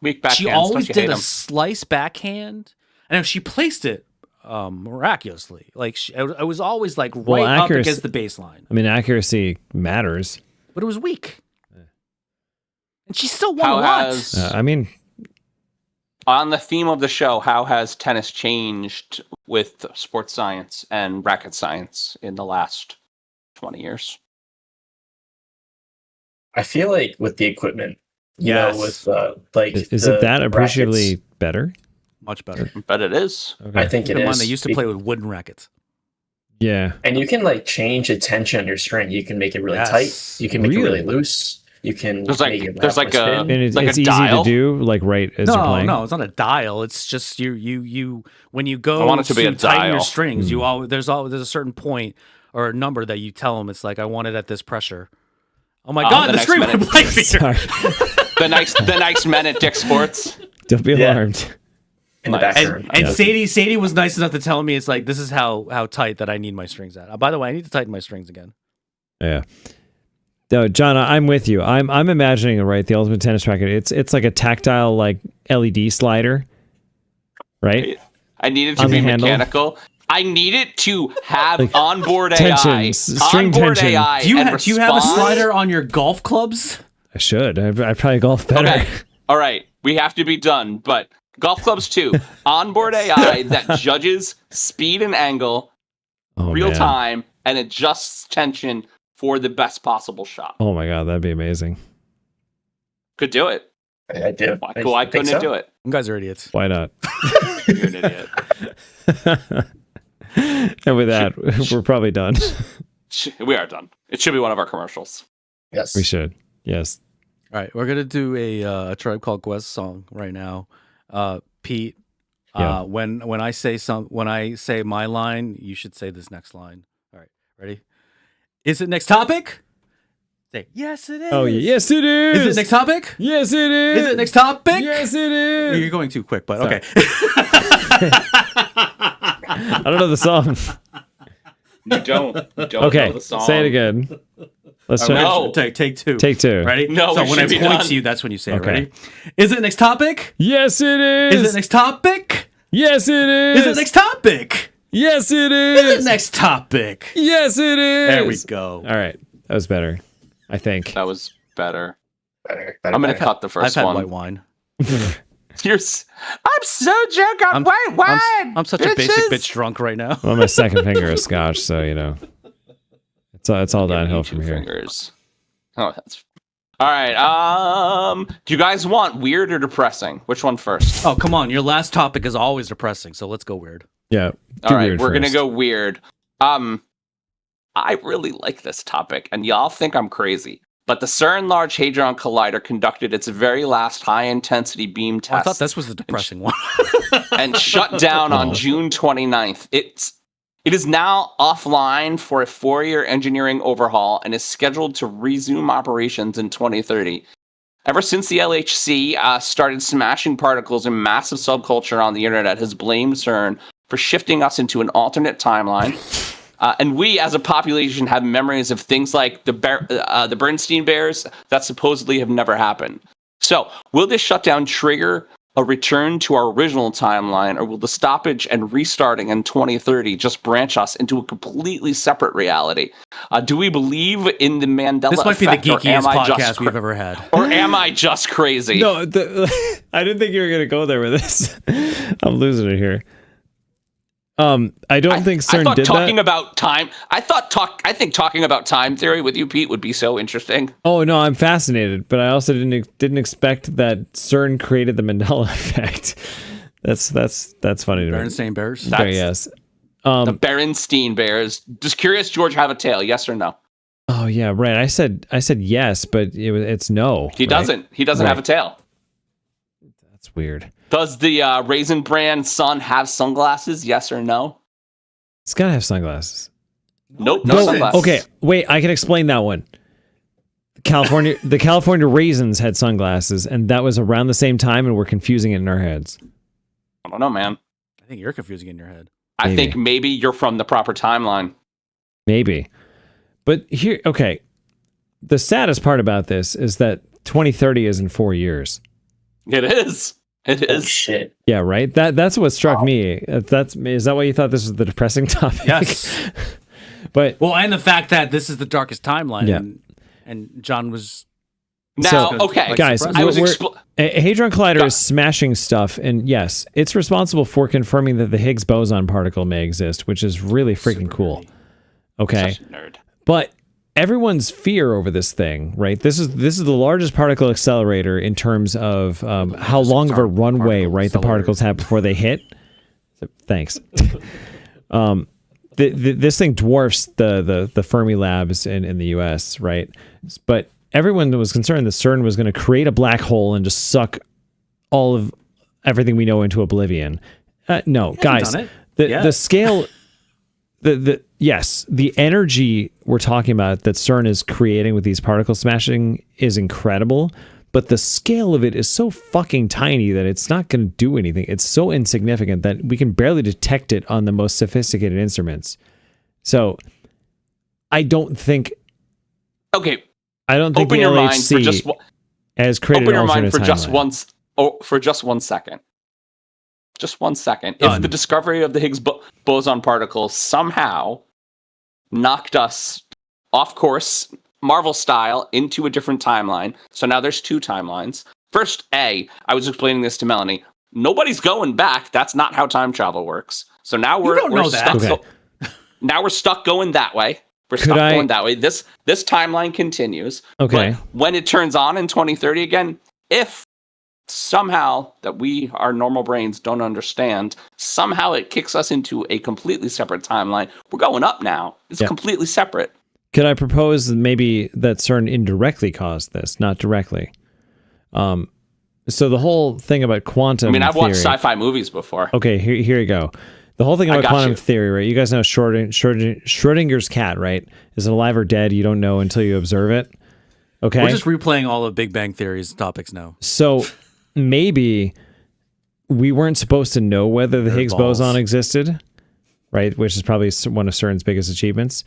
Weak backhand. She always did a slice backhand, and if she placed it miraculously, like it was always like right up accuracy- against the baseline, I mean, accuracy matters. but it was weak. And she still won How a lot. has, I mean, on the theme of the show, how has tennis changed with sports science and racket science in the last 20 years? I feel like with the equipment, Yes. with like, is it that appreciably better? Much better. But it is. Okay. I think Keep it in mind, is. they used to play with wooden rackets. Yeah. And you can like change the tension on your string. You can make it really Yes. tight. You can make it Really? really loose. You can There's make it there's like more a- spin. And it's, Like a it's easy dial? to do, like right as you're No, playing. no, it's not a dial. It's just you when you go I want it to be a tighten your dial. strings, you always there's a certain point or a number that you tell them. It's like I want it at this pressure. Oh my God, the the next screen went minute. blank here. Sorry. The nice men at Dick Sports. Don't be Yeah. alarmed. in the Nice. background. And Sadie was nice enough to tell me it's like this is how tight that I need my strings at. By the way, I need to tighten my strings again. Yeah. No, John, I'm with you. I'm imagining it, right. The ultimate tennis racket. It's like a tactile like LED slider, right? I need it to On be the handle. mechanical. I need it to have Like, onboard tension, AI. string Onboard tension. AI. Do you and have a respond. slider on your golf clubs? I should. I probably golf better. Okay. All right. We have to be done. But golf clubs too. Onboard AI that judges speed and angle Oh, real man. time and adjusts tension for the best possible shot. Oh my god, that'd be amazing. Could do it. I do. Why, why couldn't it do it? You guys are idiots. Why not? You're an idiot. And with that, we're probably done. We are done. It should be one of our commercials. Yes. We should. Yes. All right, we're gonna do a Tribe Called Quest song right now. Pete, Yeah. when I say my line, you should say this next line. All right, ready? Is it next topic? Say yes, it is. Oh, yes, it is. Is it next topic? Yes, it is. Is it next topic? Yes, it is. You're going too quick, but Sorry. okay. I don't know the song. You don't Okay, know the song. say it again. Let's try. No. Take two. Take two. Ready? No, So we when I should be point done. to you, that's when you say Okay. it. Ready? Is it next topic? Yes, it is. Is it next topic? Yes, it is. Is it next topic? Yes, it Is is. it next topic? Yes, it is. There we go. All right, that was better. I think. That was better. Better, I'm gonna better. cut the I've first had one. white wine. I'm so drunk on white wine. I'm such a basic bitches. bitch drunk right now. Well, my second finger is scotch, so you know, it's all downhill Two from here. fingers. Oh, that's all right. Do you guys want weird or depressing? Which one first? Oh, come on. Your last topic is always depressing, so let's go weird. Yeah. All right, we're gonna go weird. I really like this topic, and y'all think I'm crazy. But the CERN Large Hadron Collider conducted its very last high-intensity beam Oh, I test thought this was the depressing one. and shut down on June 29th. It is now offline for a 4-year engineering overhaul and is scheduled to resume operations in 2030. Ever since the LHC started smashing particles in massive subculture on the internet, has blamed CERN for shifting us into an alternate timeline. And we, as a population, have memories of things like the Bernstein Bears that supposedly have never happened. So, will this shutdown trigger a return to our original timeline, or will the stoppage and restarting in 2030 just branch us into a completely separate reality? Do we believe in the Mandela This might be the effect, or am geekiest I just podcast we've ever had. Or am I just crazy? No, I didn't think you were gonna go there with this. I'm losing it here. I don't think CERN I thought did talking that. about time. I think talking about time theory with you, Pete, would be so interesting. Oh no, I'm fascinated, but I also didn't expect that CERN created the Mandela effect. That's funny to me. Bernstein Bears. Okay, yes. The Berenstein Bears. Just curious, George, have a tail? Yes or no? Oh yeah, right. I said yes, but it's no. He right? doesn't. He doesn't have a Right. tail. That's weird. Does the Raisin Brand son have sunglasses? Yes or no? He's gotta have sunglasses. Nope. No, No sunglasses. Okay, wait. I can explain that one. The California Raisins had sunglasses, and that was around the same time, and we're confusing it in our heads. I don't know, man. I think you're confusing in your head. I Maybe. think maybe you're from the proper timeline. Maybe. But here, okay. The saddest part about this is that 2030 is in 4 years. It is. It Oh, is. shit. Yeah, right. That's what struck me. Is that why you thought this was the depressing topic? Yes. But Well, and the fact that this is the darkest timeline, Yeah. and John was Now, So, okay, guys, surprised. I was we're- expl- A Hadron Collider Yeah. is smashing stuff, and yes, it's responsible for confirming that the Higgs boson particle may exist, which is really freaking super cool. nerdy. Okay, such a nerd. but everyone's fear over this thing, right? This is the largest particle accelerator in terms of how long of a runway, particle right, the accelerator. particles have before they hit. So, thanks. This thing dwarfs the Fermi labs in the U.S., right? But everyone was concerned that CERN was going to create a black hole and just suck all of everything we know into oblivion. No, guys, done it the yet. the scale, the energy we're talking about that CERN is creating with these particle smashing is incredible. but the scale of it is so fucking tiny that it's not going to do anything. It's so insignificant that we can barely detect it on the most sophisticated instruments. So I don't think Okay. the Open your mind for LHC just has created open an your mind alternate for just timeline. once. Oh, for just 1 second. Just 1 second. Done. If the discovery of the Higgs boson particle somehow knocked us off course, Marvel style, into a different timeline, so now there's 2 timelines. First, I was explaining this to Melanie. Nobody's going back. That's not how time travel works. So now we're know that. stuck. Okay. Now we're stuck going that way. We're Could stuck I- going that way. This timeline continues. Okay. But when it turns on in 2030 again, if somehow that we, our normal brains, don't understand, somehow it kicks us into a completely separate timeline. We're going up now. It's Yeah. completely separate. Could I propose maybe that CERN indirectly caused this, not directly? So the whole thing about quantum I mean, I've watched theory- sci-fi movies before. Okay, here you go. The whole thing I about got quantum you. theory, right? You guys know Schrodinger's cat, right? Is it alive or dead? You don't know until you observe it. Okay. We're just replaying all of Big Bang Theory's topics now. So maybe we weren't supposed to know whether the Higgs balls. boson existed, right? Which is probably one of CERN's biggest achievements.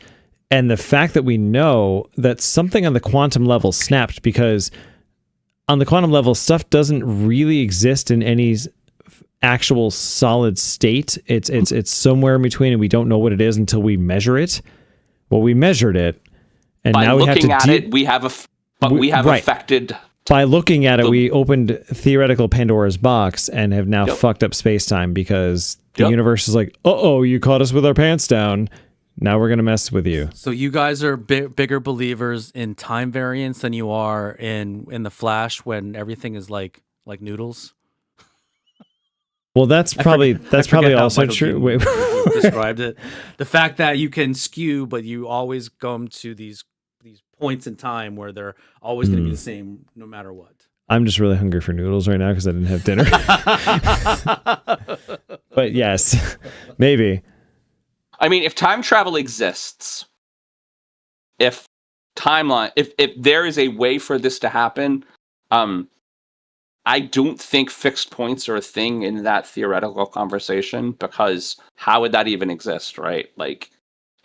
And the fact that we know that something on the quantum level snapped, because on the quantum level, stuff doesn't really exist in any actual solid state. It's somewhere in between, and we don't know what it is until we measure it. Well, we measured it, and By now we have looking to at it, we have right. affected. By looking at it, The- we opened theoretical Pandora's box and have now Yep. fucked up space-time, because the Yep. universe is like, uh-oh, you caught us with our pants down. Now we're going to mess with you. So you guys are bigger believers in time variance than you are in the Flash, when everything is like noodles. Well, that's I probably forget how also Michael true. Keaton Wait. described it. The fact that you can skew, but you always come to these points in time where they're always going to be the same no matter what. I'm just really hungry for noodles right now because I didn't have dinner. But yes, maybe. I mean, if time travel exists, if there is a way for this to happen, I don't think fixed points are a thing in that theoretical conversation, because how would that even exist, right? Like,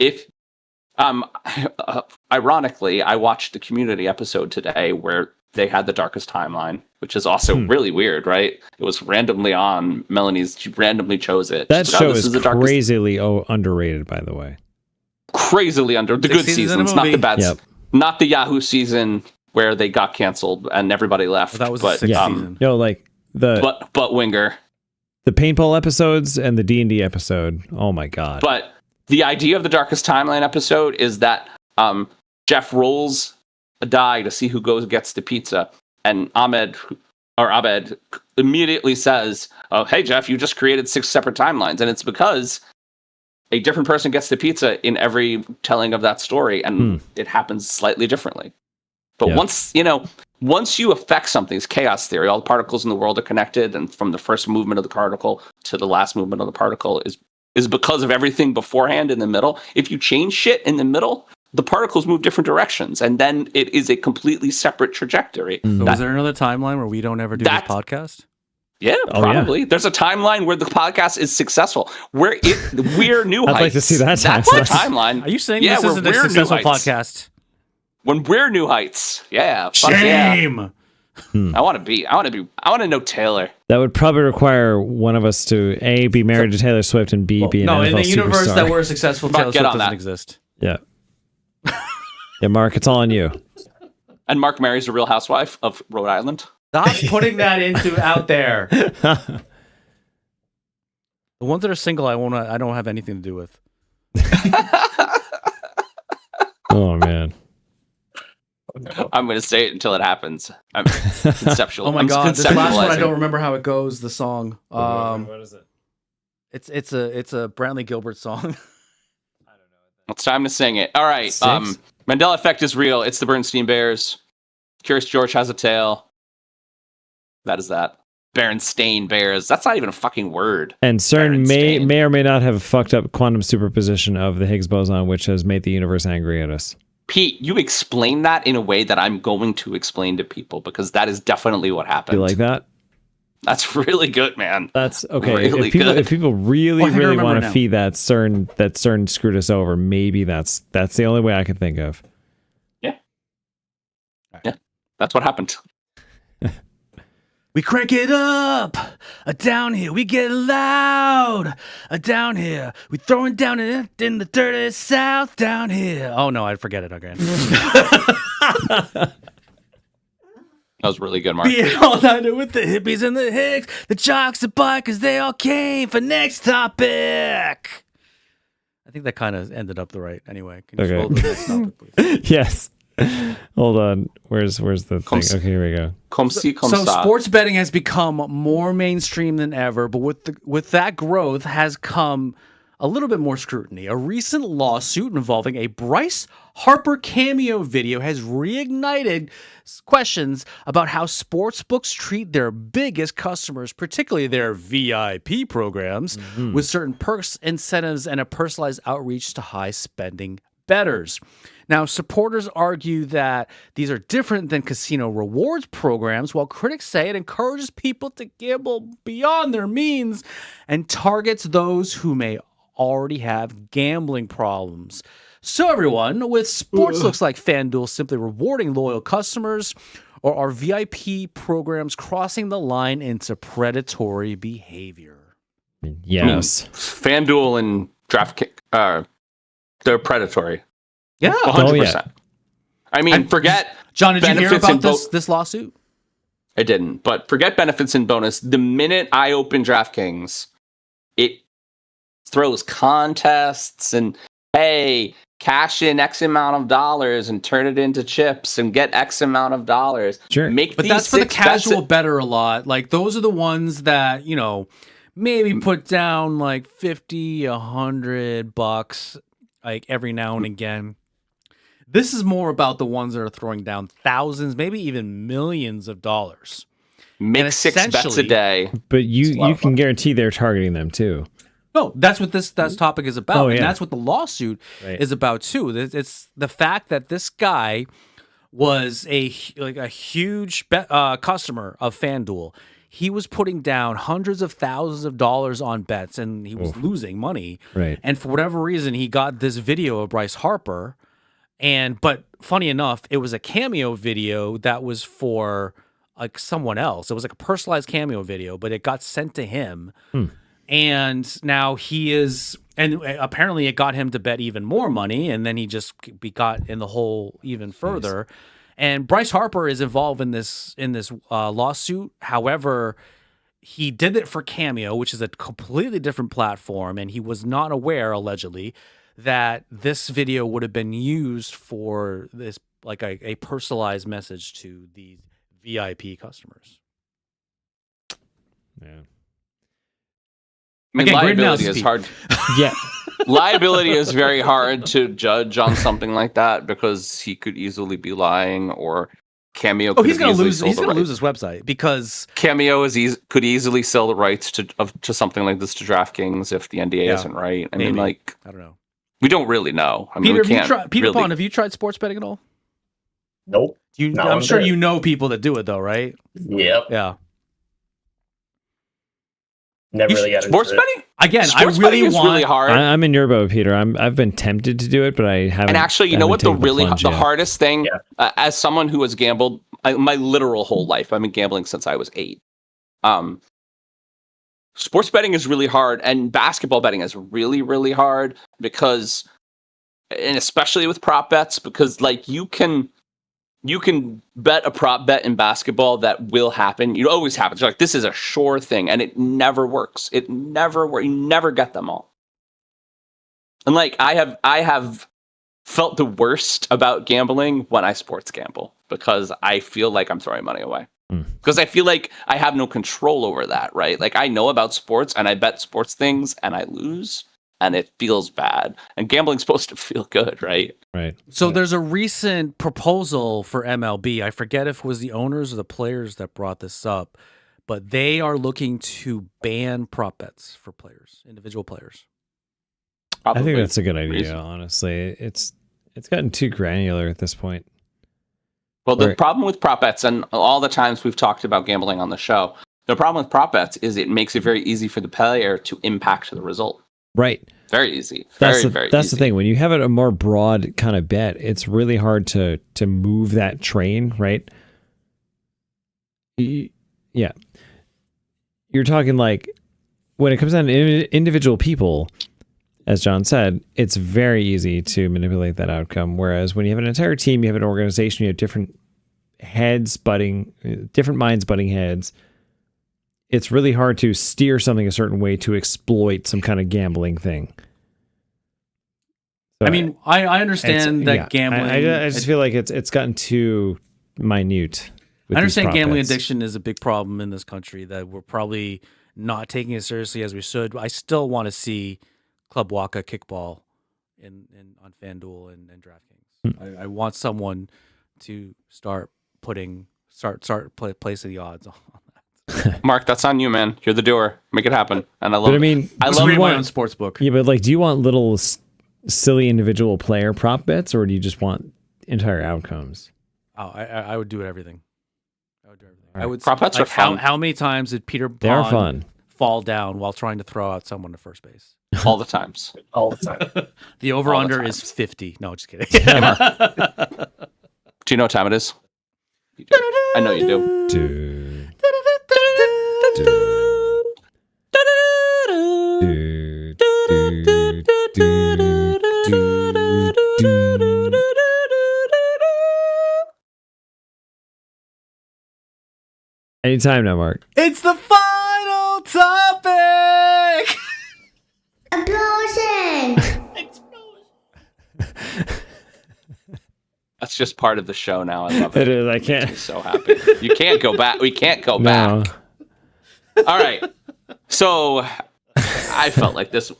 if ironically, I watched the Community episode today where they had the darkest timeline, which is also really weird, right? It was randomly on. She randomly chose it. That She's like, show this is the darkest, crazily underrated, by the way. crazily under the 6 good seasons in a seasons, not the movie. bad, Yep. not the Yahoo season where they got canceled and everybody left. That was but, the 6th yeah. season. Like the Winger. the paintball episodes and the D&D episode. Oh my god. But the idea of the Darkest Timeline episode is that Jeff rolls a die to see who gets the pizza, and Abed immediately says, "Oh, hey Jeff, you just created 6 separate timelines," and it's because a different person gets the pizza in every telling of that story, and it happens slightly differently. But Yeah. once you affect something, it's chaos theory. All the particles in the world are connected, and from the first movement of the particle to the last movement of the particle is because of everything beforehand in the middle. If you change shit in the middle, the particles move different directions, and then it is a completely separate trajectory. So is there another timeline where we don't ever do this podcast? Yeah, Oh, yeah. probably. There's a timeline where the podcast is successful. We're New Heights. I'd like to see that That's the timeline. timeline. Are you saying Yeah, this we're isn't a New successful Heights. podcast? When we're New Heights, yeah, fuck yeah. Shame. I want to know Taylor. That would probably require one of us to A, be married to Taylor Swift, and B, be an No, NFL in the universe superstar. that we're successful, Mark, Taylor get Swift on doesn't that. exist. Yeah. Yeah, Mark, it's all on you. And Mark marries a Real Housewife of Rhode Island. Stop putting that out there. The ones that are single, I don't have anything to do with. Oh man. I'm going to say it until it happens. I'm conceptual. Oh my I'm god, this last one I conceptualizing. don't remember how it goes. The song. What is it? It's a Brantley Gilbert song. It's time to sing it. All right. Six? Mandela effect is real. It's the Bernstein Bears. Curious George has a tail. That is that. Berenstain Bears. That's not even a fucking word. And CERN may Berenstain. or may not have fucked up quantum superposition of the Higgs boson, which has made the universe angry at us. Pete, you explain that in a way that I'm going to explain to people because that is definitely what happened. You like that? That's really good, man. That's okay. Really If people really I remember want to now. feed that CERN screwed us over, maybe that's the only way I can think of. Yeah. Yeah. That's what happened. We crank it up, down here we get loud, down here we throwing down in the dirty south, down here. Oh no, I'd forget it again. That was really good, Mark. Be all night with the hippies and the hicks, the jocks, the bikers, they all came for next topic. I think that kind of ended up the right. Anyway, can you scroll to the next topic, please? Yes. Hold on. Where's the thing? Okay, here we go. Comme ci, comme So ça. sports betting has become more mainstream than ever, but with that growth has come a little bit more scrutiny. A recent lawsuit involving a Bryce Harper cameo video has reignited questions about how sportsbooks treat their biggest customers, particularly their VIP programs, with certain perks, incentives, and a personalized outreach to high-spending bettors. Now, supporters argue that these are different than casino rewards programs, while critics say it encourages people to gamble beyond their means and targets those who may already have gambling problems. So, everyone, with sports looks like FanDuel simply rewarding loyal customers, or are VIP programs crossing the line into predatory behavior? Yes. FanDuel and DraftKings, they're predatory. Yeah. 100%. I mean, forget John, did you hear benefits and about this lawsuit? I didn't, but forget benefits and bonus. The minute I open DraftKings, it throws contests and, hey, cash in X amount of dollars and turn it into chips and get X amount of dollars. Sure. Make But these that's for the 6 casual bets- bettor a lot. Like, those are the ones that, maybe put down like 50, $100, like every now and again. This is more about the ones that are throwing down thousands, maybe even millions of dollars. Make and 6 bets a essentially- day. But you can guarantee they're targeting them too. No, that's what this topic is about. Oh, And yeah. that's what the lawsuit Right. is about too. It's the fact that this guy was a huge customer of FanDuel. He was putting down hundreds of thousands of dollars on bets, and he was losing money. Right. And for whatever reason, he got this video of Bryce Harper. But funny enough, it was a cameo video that was for like someone else. It was like a personalized cameo video, but it got sent to him. And now he is, and apparently it got him to bet even more money, and then he just got in the hole even further. And Bryce Harper is involved in this lawsuit. However, he did it for Cameo, which is a completely different platform, and he was not aware, allegedly, that this video would have been used for this, like a personalized message to these VIP customers. Yeah. I mean, Again, great liability analysis, is hard. Yeah. Liability is very hard to judge on something like that because he could easily be lying, or Cameo. Oh, could he's have gonna easily lose. sold He's the gonna rights. lose his website because Cameo could easily sell the rights to something like this to DraftKings if the NDA Yeah, isn't right. I maybe. mean, like, I don't know. we don't really know. I mean, Peter, we can't. Peter really... Pond, have you tried sports betting at all? Nope. No, I'm I'm sure good. you know people that do it though, right? Yep. Yeah. Never really got sports into it. betting. Again, Sports I really betting is want. really hard. I'm in your boat, Peter. I've been tempted to do it, but I haven't. And actually, you know haven't what? The taken really plunge the yet. hardest thing, Yeah. as someone who has gambled my literal whole life, I've been gambling since I was 8. Sports betting is really hard, and basketball betting is really, really hard because, and especially with prop bets, because like you can bet a prop bet in basketball that will happen. It always happens. You're like, this is a sure thing, and it never works. It never works. You never get them all. And like I have felt the worst about gambling when I sports gamble because I feel like I'm throwing money away. Because I feel like I have no control over that, right? Like I know about sports and I bet sports things and I lose and it feels bad. And gambling's supposed to feel good, right? Right. So there's a recent proposal for MLB. I forget if it was the owners or the players that brought this up, but they are looking to ban prop bets for players, individual players. I Probably. think that's a good idea. Reason. Honestly, It's gotten too granular at this point. Well, the problem with prop bets, and all the times we've talked about gambling on the show, the problem with prop bets is it makes it very easy for the player to impact the result. Right. Very easy. That's Very the easy. thing. When you have a more broad kind of bet, it's really hard to move that train, right? Yeah. You're talking like when it comes down to individual people, as John said, it's very easy to manipulate that outcome. Whereas when you have an entire team, you have an organization, you have different minds butting heads. It's really hard to steer something a certain way to exploit some kind of gambling thing. So I mean, I understand that gambling. I just feel like it's gotten too minute. I understand gambling addiction is a big problem in this country, that we're probably not taking it seriously as we should. I still want to see Club Waka kickball on FanDuel and DraftKings. I want someone to start placing the odds on that. Mark, that's on you, man. You're the doer. Make it happen. And I love. But I mean, I love my own sports book. Yeah, but like, do you want little silly individual player prop bets, or do you just want entire outcomes? Oh, I would do everything. Right. I would. Prop bets are fun. How many times did Peter They are Bond fun. fall down while trying to throw out someone to first base? All the times. All the time. The over-under All the is 50. No, just kidding. Do you know what time it is? You do. I know you do. Anytime now, Mark. It's the final topic. That's just part of the show now. I love it. It is. I can't. I'm so happy. You can't go back. We can't go back. All right. So I felt like this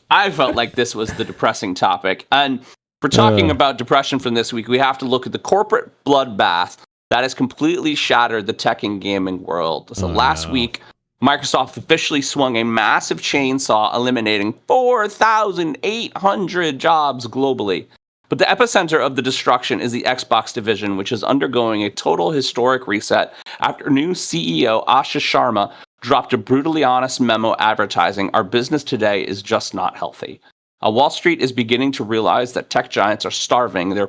was the depressing topic. And for talking about depression from this week, we have to look at the corporate bloodbath that has completely shattered the tech and gaming world. So last week, Microsoft officially swung a massive chainsaw, eliminating 4,800 jobs globally. But the epicenter of the destruction is the Xbox division, which is undergoing a total historic reset after new CEO Asha Sharma dropped a brutally honest memo advertising our business today is just not healthy. Wall Street is beginning to realize that tech giants are starving their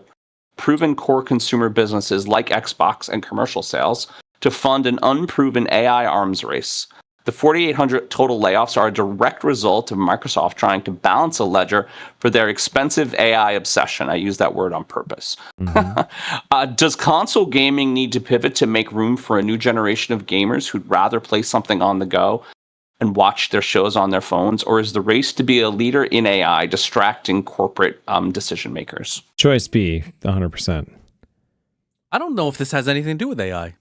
proven core consumer businesses like Xbox and commercial sales to fund an unproven AI arms race. The 4,800 total layoffs are a direct result of Microsoft trying to balance a ledger for their expensive AI obsession. I use that word on purpose. Mm-hmm. Does console gaming need to pivot to make room for a new generation of gamers who'd rather play something on the go and watch their shows on their phones? Or is the race to be a leader in AI distracting corporate decision makers? Choice B, 100%. I don't know if this has anything to do with AI.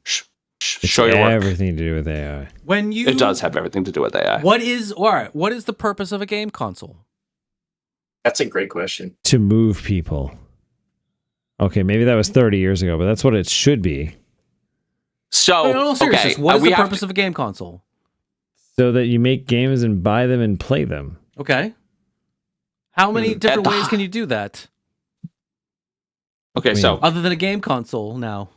Show your work. Everything to do with AI. It does have everything to do with AI. What is the purpose of a game console? That's a great question. To move people. Okay, maybe that was 30 years ago, but that's what it should be. So, in all seriousness, what is the purpose of a game console? So that you make games and buy them and play them. Okay. How many different ways can you do that? Okay, so other than a game console now.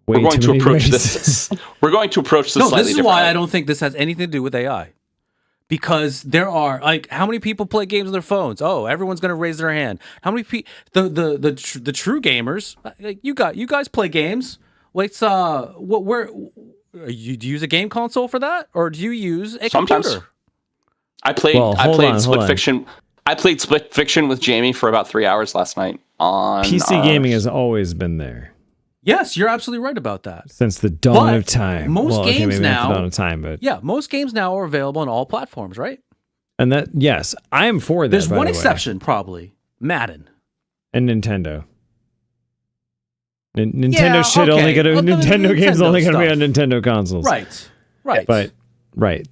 We're going to approach this. We're going to approach this. No, slightly this is differently. why I don't think this has anything to do with AI. Because there are how many people play games on their phones? Oh, everyone's going to raise their hand. How many people? The true gamers? You guys play games. Wait, do you use a game console for that, or do you use a computer? I played Split Fiction. I played Split Fiction with Jamie for about 3 hours last night. On PC gaming has always been there. Yes, you're absolutely right about that. Since the dawn of time. Most games now, not the dawn of time, but most games now are available on all platforms, right? And that, yes, I am for that. There's one exception, probably Madden and Nintendo. Nintendo Nintendo games only going to be on Nintendo consoles, right? But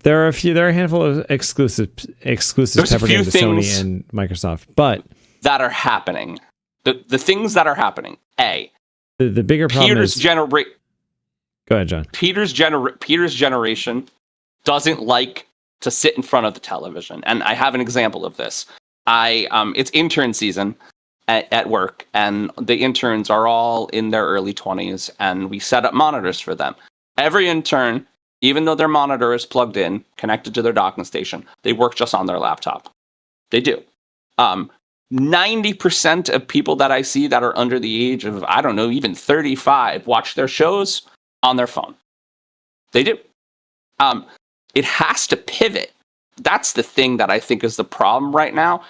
there are a handful of exclusives peppered into Sony and Microsoft, but that are happening. The things that are happening. The bigger problem is Go ahead, John. Peter's generation doesn't like to sit in front of the television, and I have an example of this. It's intern season, at work, and the interns are all in their early 20s, and we set up monitors for them. Every intern, even though their monitor is plugged in, connected to their docking station, they work just on their laptop. They do. 90% of people that I see that are under the age of, I don't know, even 35, watch their shows on their phone. They do. It has to pivot. That's the thing that I think is the problem right now.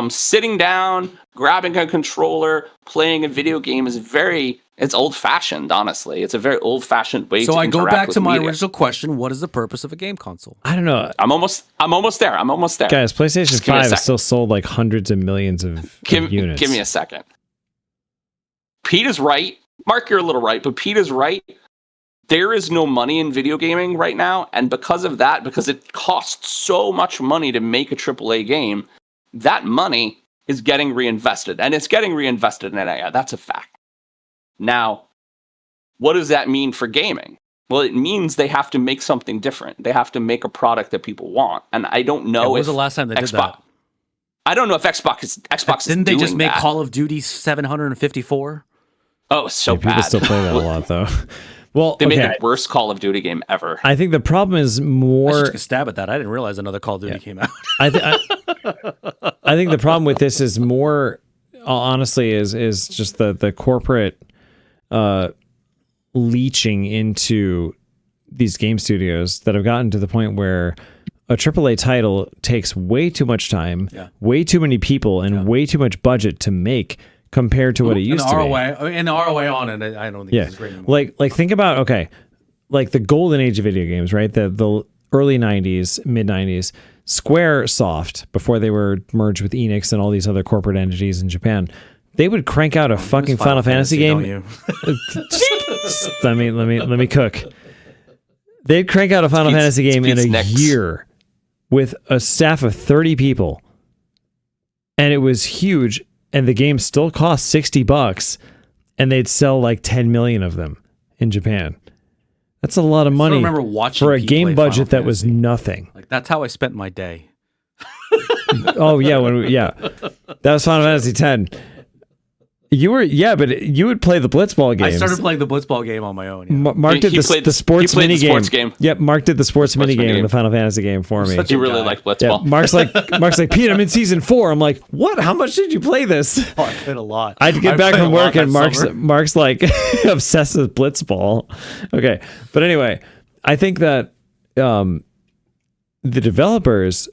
Sitting down, grabbing a controller, playing a video game is it's old-fashioned, honestly. It's a very old-fashioned way to So I interact go back with to my media. original question: what is the purpose of a game console? I don't know. I'm almost there. Guys, PlayStation Just give me a 5 has second. still sold like hundreds of millions of units. Give me a second. Pete is right. Mark, you're a little right, but Pete is right. There is no money in video gaming right now, and because of that, because it costs so much money to make a AAA game, that money is getting reinvested, and it's getting reinvested in AI. That's a fact. Now, what does that mean for gaming? Well, it means they have to make something different. They have to make a product that people want, and I don't know When if was the last time they did that? I don't know if Xbox is Didn't they just doing make that. Call of Duty 754? Oh, so Yeah, people bad. still play that a lot, though. Well, They made okay. the worst Call of Duty game ever. I think the problem is I should more. take a stab at that. I didn't realize another Call of Duty came out. I think the problem with this is more, honestly, is just the corporate leeching into these game studios that have gotten to the point where a AAA title takes way too much time, way too many people, and way too much budget to make compared to what it used to be. And the ROI on it, I don't think it's great anymore. Like think about, like the golden age of video games, right? The early 90s, mid 90s, Squaresoft, before they were merged with Enix and all these other corporate entities in Japan, they would crank out a fucking Final Fantasy game. Let me cook. They'd crank out a Final Fantasy game in a year with a staff of 30 people. And it was huge. And the game still cost $60, and they'd sell like 10 million of them in Japan. That's a lot of money remember watching for a Pete game play budget Final that was Fantasy. nothing. Like that's how I spent my day. Oh yeah, that was Final Fantasy X. You were but you would play the Blitzball games. I started playing the Blitzball game on my own. Yeah. Mark did the sports mini game. Yep, Mark did the sports mini game in the Final Fantasy game for me. You really like Blitzball. Yeah, Mark's like, Pete, I'm in season 4. I'm like, what? How much did you play this? Oh, I played a lot. I'd get back played from a lot work and that Mark's like obsessed with Blitzball. Okay, but anyway, I think that the developers,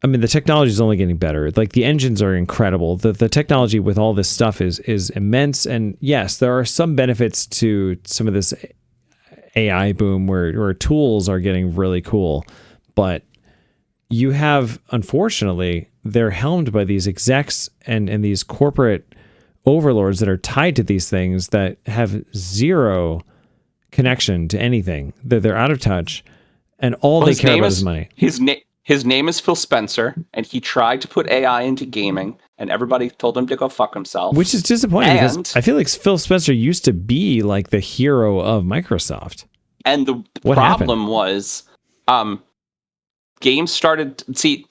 I mean, the technology is only getting better. Like the engines are incredible. The technology with all this stuff is immense. And yes, there are some benefits to some of this AI boom where tools are getting really cool. But you have, unfortunately, they're helmed by these execs and these corporate overlords that are tied to these things that have zero connection to anything. They're out of touch. And all they care about is money. His name is Phil Spencer, and he tried to put AI into gaming, and everybody told him to go fuck himself. Which is disappointing because I feel like Phil Spencer used to be like the hero of Microsoft. And the What problem was, games started. See,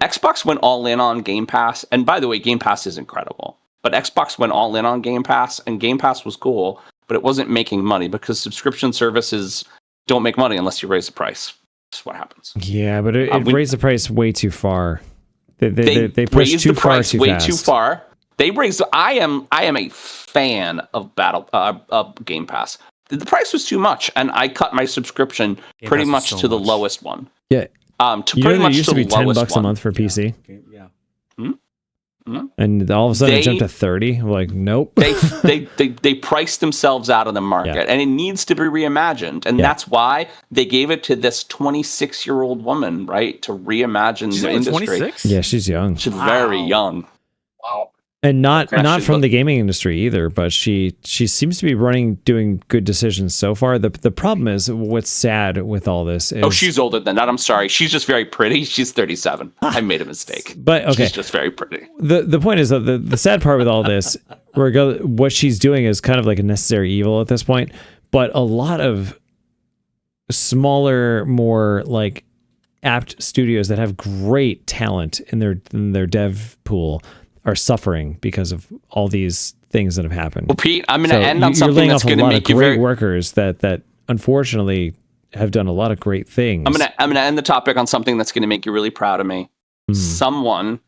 Xbox went all in on Game Pass, and by the way, Game Pass is incredible. But Xbox went all in on Game Pass, and Game Pass was cool, but it wasn't making money because subscription services don't make money unless you raise the price. That's what happens. Yeah, but it raised the price way too far. They pushed raised too the far price too way fast. too far. They raised. I am a fan of Game Pass. The price was too much, and I cut my subscription pretty much to the lowest one. Yeah. To You pretty know, much it used to to be the lowest $10 a one. month for PC, Yeah. and all of a sudden it They- jumped to 30. I'm like, nope. They priced themselves out of the market, Yeah. and it needs to be reimagined. And that's why they gave it to this 26-year-old woman, right, to reimagine She's the only industry. 26? Yeah, she's young, She's very young. Wow. and not Actually, from look- the gaming industry either. But she seems to be doing good decisions so far. The problem is what's sad with all this is Oh, she's older than that. I'm sorry. She's just very pretty. She's 37. I made a mistake. But okay, She's just very pretty. the point is that the sad part with all this, what she's doing is kind of like a necessary evil at this point. But a lot of smaller, more like apt studios that have great talent in their dev pool are suffering because of all these things that have happened. Well, Pete, I'm going to end on you're something laying that's off going a to lot make of you great very workers that unfortunately have done a lot of great things. I'm gonna end the topic on something that's gonna make you really proud of me. Someone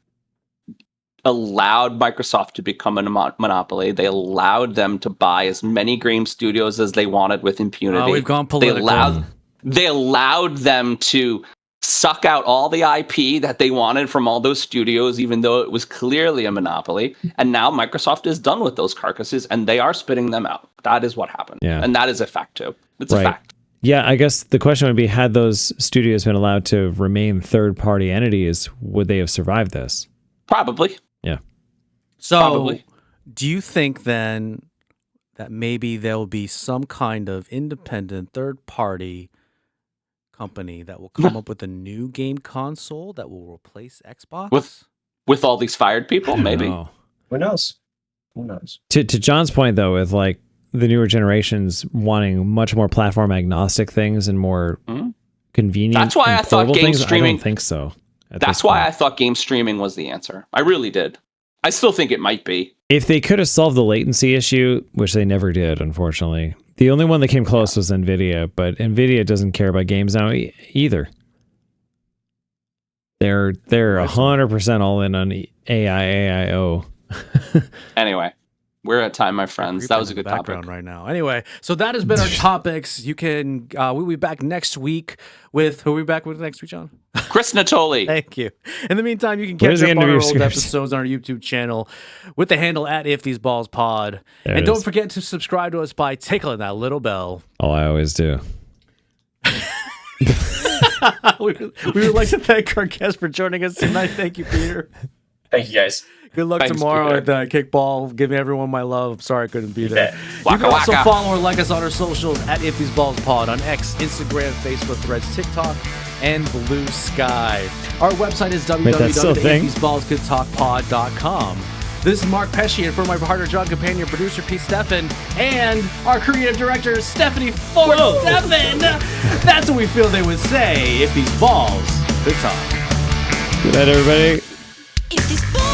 allowed Microsoft to become a monopoly. They allowed them to buy as many game studios as they wanted with impunity. Oh, we've gone political. They allowed them to suck out all the IP that they wanted from all those studios, even though it was clearly a monopoly. And now Microsoft is done with those carcasses, and they are spitting them out. That is what happened. Yeah. And that is a fact, too. It's a fact. Yeah, I guess the question would be, had those studios been allowed to remain third-party entities, would they have survived this? Probably. Yeah. So, Probably. do you think then that maybe there will be some kind of independent third-party company that will come up with a new game console that will replace Xbox? With all these fired people? Maybe. Who knows? Who knows? To John's point, though, with like the newer generations wanting much more platform agnostic things and more convenient. That's why and I thought portable game things, streaming. I don't think so. That's why I thought game streaming was the answer. I really did. I still think it might be. If they could have solved the latency issue, which they never did, unfortunately, the only one that came close was NVIDIA, but NVIDIA doesn't care about games now either. They're 100% all in on AIO. Anyway, we're at time, my friends. That was a good background topic right now. Anyway, so that has been our topics. You can we'll be back next week with who are we back with next week, John? Chris Natoli. Thank you. In the meantime, you can Where's catch the up end on of our your old scripts? episodes on our YouTube channel with the handle at If These Balls Pod. There And it don't is. forget to subscribe to us by tickling that little bell. Oh, I always do. we would like to thank our guest for joining us tonight. Thank you, Peter. Thank you, guys. Good luck Thanks, tomorrow Peter. at kickball. Giving everyone my love. I'm sorry I couldn't be there. bet. You Waka can also waka. follow or like us on our socials at If These Balls Pod on X, Instagram, Facebook, Threads, TikTok, and Blue Sky. Our website is that's still a thing? www.iftheseballscoulddtalkpod.com. This is Mark Pesci, and for my partner, John Companion, producer Pete Steffen, and our creative director, Stephanie Ford Steffen. That's what we feel they would say if these balls could talk. Good night, everybody. If this ball